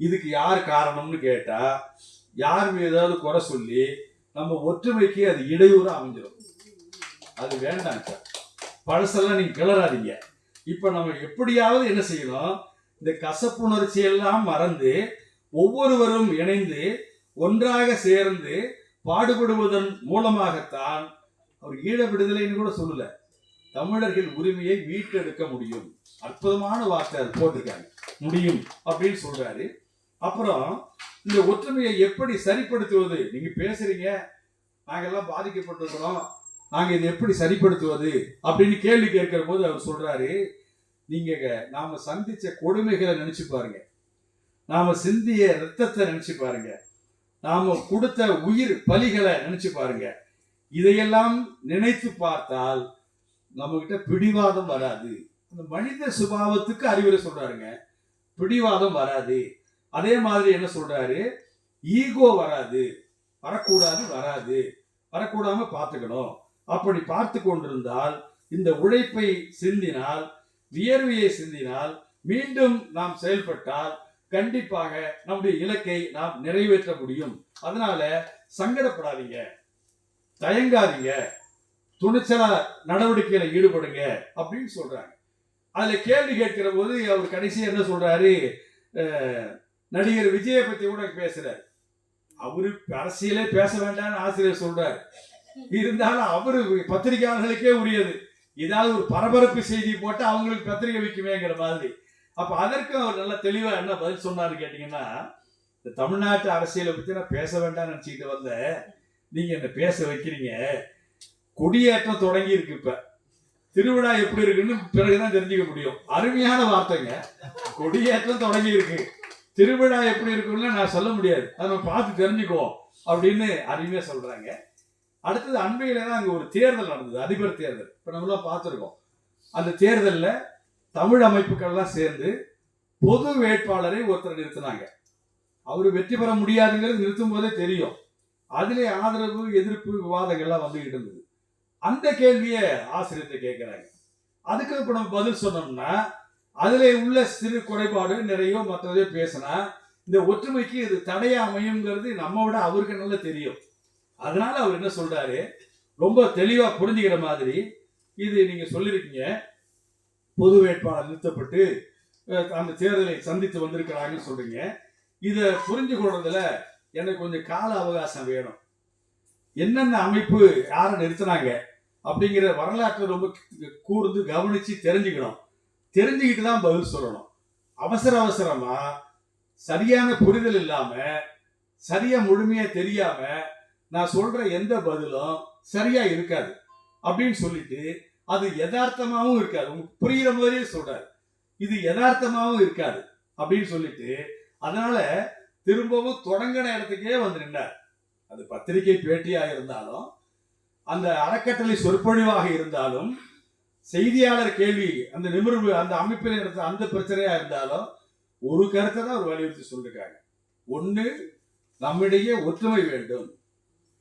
இதுக்கு யார் காரணம்னு கேட்டா யார் மீதாவது குறை சொல்லி நம்ம ஒற்றுமைக்கு அது இடையூறா அமைஞ்சிடும், அது வேண்டாம் சார், பழசெல்லாம் நீங்க கிளறாதீங்க. இப்ப நம்ம எப்படியாவது என்ன செய்யணும், இந்த கசப்புணர்ச்சி எல்லாம் மறந்து ஒவ்வொருவரும் இணைந்து ஒன்றாக சேர்ந்து பாடுபடுவதன் மூலமாகத்தான் அவர் ஈழ விடுதலைன்னு கூட சொல்லல, தமிழர்கள் உரிமையை மீட்டெடுக்க முடியும். அற்புதமான வார்த்தை அது போட்டிருக்காங்க, முடியும் அப்படின்னு சொல்றாரு. அப்புறம் இந்த ஒற்றுமையை எப்படி சரிப்படுத்துவது, நீங்க பேசுறீங்க நாங்கெல்லாம் பாதிக்கப்பட்டிருக்கிறோம், நாங்க இதை எப்படி சரிப்படுத்துவது அப்படின்னு கேள்வி கேட்கிற போது அவர் சொல்றாரு, நீங்க நாம சந்திச்ச கொடுமைகளை நினைச்சு பாருங்க, நாம சிந்திய ரத்தத்தை நினைச்சு பாருங்க, நாம கொடுத்த உயிர் பலிகளை நினைச்சு பாருங்க, இதையெல்லாம் நினைத்து பார்த்தால் நம்ம கிட்ட பிடிவாதம் வராது. அந்த மனித சுபாவத்துக்கு அறிவுரை சொல்றாருங்க, பிடிவாதம் வராது. அதே மாதிரி என்ன சொல்றாரு, ஈகோ வராது, வரக்கூடாது, வராது, வரக்கூடாம பார்த்துக்கணும். அப்படி பார்த்து கொண்டிருந்தால், இந்த உழைப்பை சிந்தினால், வியர்வையை சிந்தினால், மீண்டும் நாம் செயல்பட்டால் கண்டிப்பாக நம்முடைய இலக்கை நாம் நிறைவேற்ற முடியும். அதனால சங்கடப்படாதீங்க, தயங்காதீங்க, துணிச்சலா நடவடிக்கையில ஈடுபடுங்க அப்படின்னு சொல்றாங்க. அதுல கேள்வி கேட்கிற போது அவர் கடைசி என்ன சொல்றாரு, நடிகர் விஜயை பத்தி கூட பேசுறாரு, அவரு அரசியலே பேச வேண்டாம்னு ஆசிரியர் சொல்றாரு, இருந்தாலும் அவரு பத்திரிகையாளர்களுக்கே உரியது, ஏதாவது ஒரு பரபரப்பு செய்தி போட்டு அவங்களுக்கு பத்திரிகை வைக்குமேங்கிற மாதிரி. அப்ப அதற்கும் அவர் நல்லா தெளிவா என்ன பதில் சொன்னாரு கேட்டீங்கன்னா, இந்த தமிழ்நாட்டு அரசியலை பத்தி நான் பேச வேண்டாம்னு நினைச்சுக்கிட்டு வந்த, நீங்க என்ன பேச வைக்கிறீங்க, கொடியேற்றம் தொடங்கி இருக்கு, இப்ப திருவிழா எப்படி இருக்குன்னு பிறகுதான் தெரிஞ்சுக்க முடியும். அருமையான வார்த்தைங்க, கொடியேற்றம் தொடங்கி இருக்கு, திருவிழா எப்படி இருக்குன்னு நான் சொல்ல முடியாது, அதை நம்ம பார்த்து தெரிஞ்சுக்குவோம் அப்படின்னு அருமையா சொல்றாங்க. அடுத்தது அண்மையில தான் அங்க ஒரு தேர்தல் நடந்தது, அதிபர் தேர்தல். இப்ப நம்மளாம் பார்த்துருக்கோம். அந்த தேர்தல்ல தமிழ் அமைப்புகள்லாம் சேர்ந்து பொது வேட்பாளரை ஒருத்தர் நிறுத்தினாங்க. அவரு வெற்றி பெற முடியாதுங்கிறது நிறுத்தும் போதே தெரியும். அதிலே ஆதரவு எதிர்ப்பு விவாதங்கள்லாம் வந்துகிட்டு இருந்தது. அந்த கேள்வியை ஆசிரியர்கிட்ட கேட்கிறாங்க. அதுக்கு இப்ப நம்ம பதில் சொன்னோம்னா அதுல உள்ள சிறு குறைபாடு நிறைய மற்றதே பேசினா இந்த ஒற்றுமைக்கு இது தடையா அமையுங்கிறது நம்ம விட அவருக்கு நல்லா தெரியும். அதனால அவர் என்ன சொல்றாரு, ரொம்ப தெளிவா புரிஞ்சுக்கிற மாதிரி, இது நீங்க சொல்லிருக்கீங்க, பொது வேட்பாளர் நிறுத்தப்பட்டு அந்த தேர்தலை சந்தித்து வந்திருக்கிறாங்கன்னு சொல்றீங்க, இதை புரிஞ்சு கொள்றதுல எனக்கு கொஞ்சம் கால அவகாசம் வேணும். என்னென்ன அமைப்பு யாரை நிறுத்தினாங்க அப்படிங்கிற வரலாற்றை ரொம்ப கூர்ந்து கவனிச்சு தெரிஞ்சுக்கணும். தெரிஞ்சுக்கிட்டு தான் பதில் சொல்லணும். அவசர அவசரமா சரியான புரிதல் இல்லாம, சரியா முழுமையா தெரியாம நான் சொல்ற எந்த பதிலும் சரியா இருக்காது அப்படின்னு சொல்லிட்டு அது யதார்த்தமாவும் இருக்காது, உங்களுக்கு புரியுற மாதிரியே சொல்றாரு, இது யதார்த்தமாவும் இருக்காது அப்படின்னு சொல்லிட்டு அதனால திரும்பவும் தொடங்கின இடத்துக்கே வந்து நின்றார். அது பத்திரிகை பேட்டியா இருந்தாலும், அந்த அறக்கட்டளை சொற்பொழிவாக இருந்தாலும், செய்தியாளர் கேள்வி அந்த நிமிர்வு அந்த அமைப்பில் நடத்த அந்த பிரச்சனையா இருந்தாலும் ஒரு கருத்தை தான் அவர் வலியுறுத்தி சொல்லிருக்காங்க. ஒண்ணு, நம்மிடையே ஒற்றுமை வேண்டும்,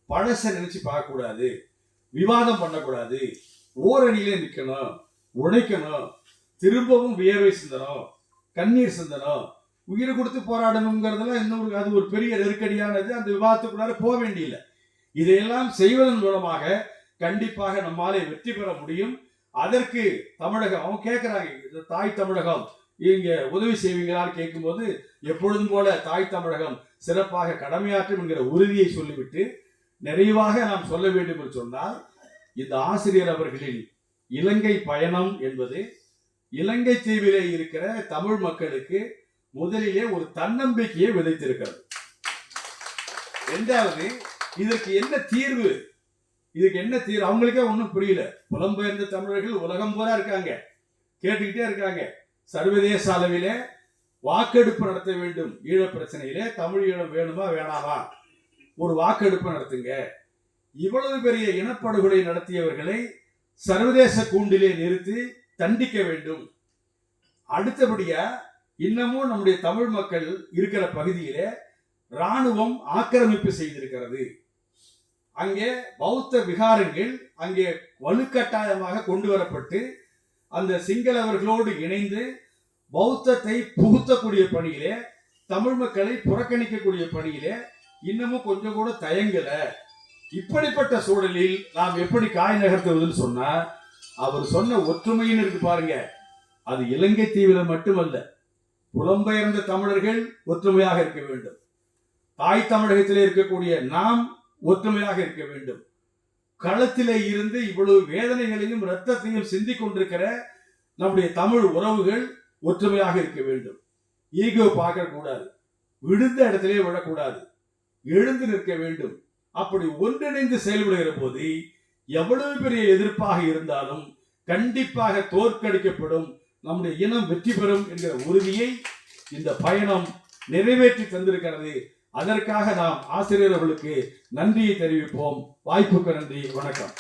பழச நினைச்சு பார்க்க கூடாது, விவாதம் பண்ணக்கூடாது, ஓரணியிலே நிக்கணும், உழைக்கணும், திரும்பவும் வியர்வை சிந்தனம், கண்ணீர் சிந்தனம், உயிரை கொடுத்து போராடணுங்கிறதுலாம் இன்னொரு அது ஒரு பெரிய நெருக்கடியானது. அந்த விவாதத்துக்குள்ளார போக வேண்டியில்லை. இதையெல்லாம் செய்வதன் மூலமாக கண்டிப்பாக நம்மாலே வெற்றி பெற முடியும். அதற்கு தமிழகம் அவங்க கேட்கிறாங்க, தாய் தமிழகம் இங்க உதவி செய்வீங்களான்னு கேட்கும்போது எப்பொழுதும் போல தாய் தமிழகம் சிறப்பாக கடமையாற்றும் என்கிற உறுதியை சொல்லிவிட்டு நிறைவாக நாம் சொல்ல வேண்டும் என்று சொன்னால், இந்த ஆசிரியர் அவர்களின் இலங்கை பயணம் என்பது இலங்கை தீவிலே இருக்கிற தமிழ் மக்களுக்கு முதலிலே ஒரு தன்னம்பிக்கையை விதைத்திருக்கிறது. இரண்டாவது, இதற்கு என்ன தீர்வு? அவங்களுக்கே ஒன்றும் புரியல. புலம்பெயர்ந்த தமிழர்கள் உலகம் பூரா இருக்காங்க, கேட்டுக்கிட்டே இருக்காங்க. சர்வதேச அளவிலே வாக்கெடுப்பு நடத்த வேண்டும். ஈழ பிரச்சனையிலே தமிழ் ஈழம் வேணுமா வேணாமா, ஒரு வாக்கெடுப்பு நடத்துங்க. இவ்வளவு பெரிய இனப்படுகொலை நடத்தியவர்களை சர்வதேச கூண்டிலே நிறுத்தி தண்டிக்க வேண்டும். அடுத்தபடியா இன்னமும் நம்முடைய தமிழ் மக்கள் இருக்கிற பகுதியிலே ராணுவம் ஆக்கிரமிப்பு செய்திருக்கிறது. அங்கே பௌத்த விகாரங்கள் அங்கே வலுக்கட்டாயமாக கொண்டு வரப்பட்டு அந்த சிங்களவர்களோடு இணைந்து பௌத்தத்தை புகுத்தக்கூடிய பணியிலே, தமிழ் மக்களை புறக்கணிக்கக்கூடிய பணியிலே இன்னமும் கொஞ்சம் கூட தயங்கல. இப்படிப்பட்ட சூழலில் நாம் எப்படி காய் நகர்த்துவதுன்னு சொன்னா, அவர் சொன்ன ஒற்றுமைன்னு இருக்கு பாருங்க, அது இலங்கை தீவிர மட்டுமல்ல, புலம்பெயர்ந்த தமிழர்கள் ஒற்றுமையாக இருக்க வேண்டும். தாய் தமிழகத்திலே இருக்கக்கூடிய நாம் ஒற்றுமையாக இருக்க வேண்டும். களத்திலே இருந்து இவ்வளவு வேதனைகளையும் இரத்தத்தையும் சிந்திக் கொண்டிருக்கிற நம்முடைய தமிழ் உறவுகள் ஒற்றுமையாக இருக்க வேண்டும். ஈகோ பார்க்க கூடாது, விழுந்த இடத்திலே விழக்கூடாது, எழுந்து நிற்க வேண்டும். அப்படி ஒன்றிணைந்து செயல்படுகிற போது எவ்வளவு பெரிய எதிர்ப்பாக இருந்தாலும் கண்டிப்பாக தோற்கடிக்கப்படும், நம்முடைய இனம் வெற்றி பெறும் என்கிற உறுதியை இந்த பயணம் நிறைவேற்றி தந்திருக்கிறது. அதற்காக நாம் ஆசிரியர்களுக்கு நன்றியை தெரிவிப்போம். வாய்ப்புக்கு நன்றி. வணக்கம்.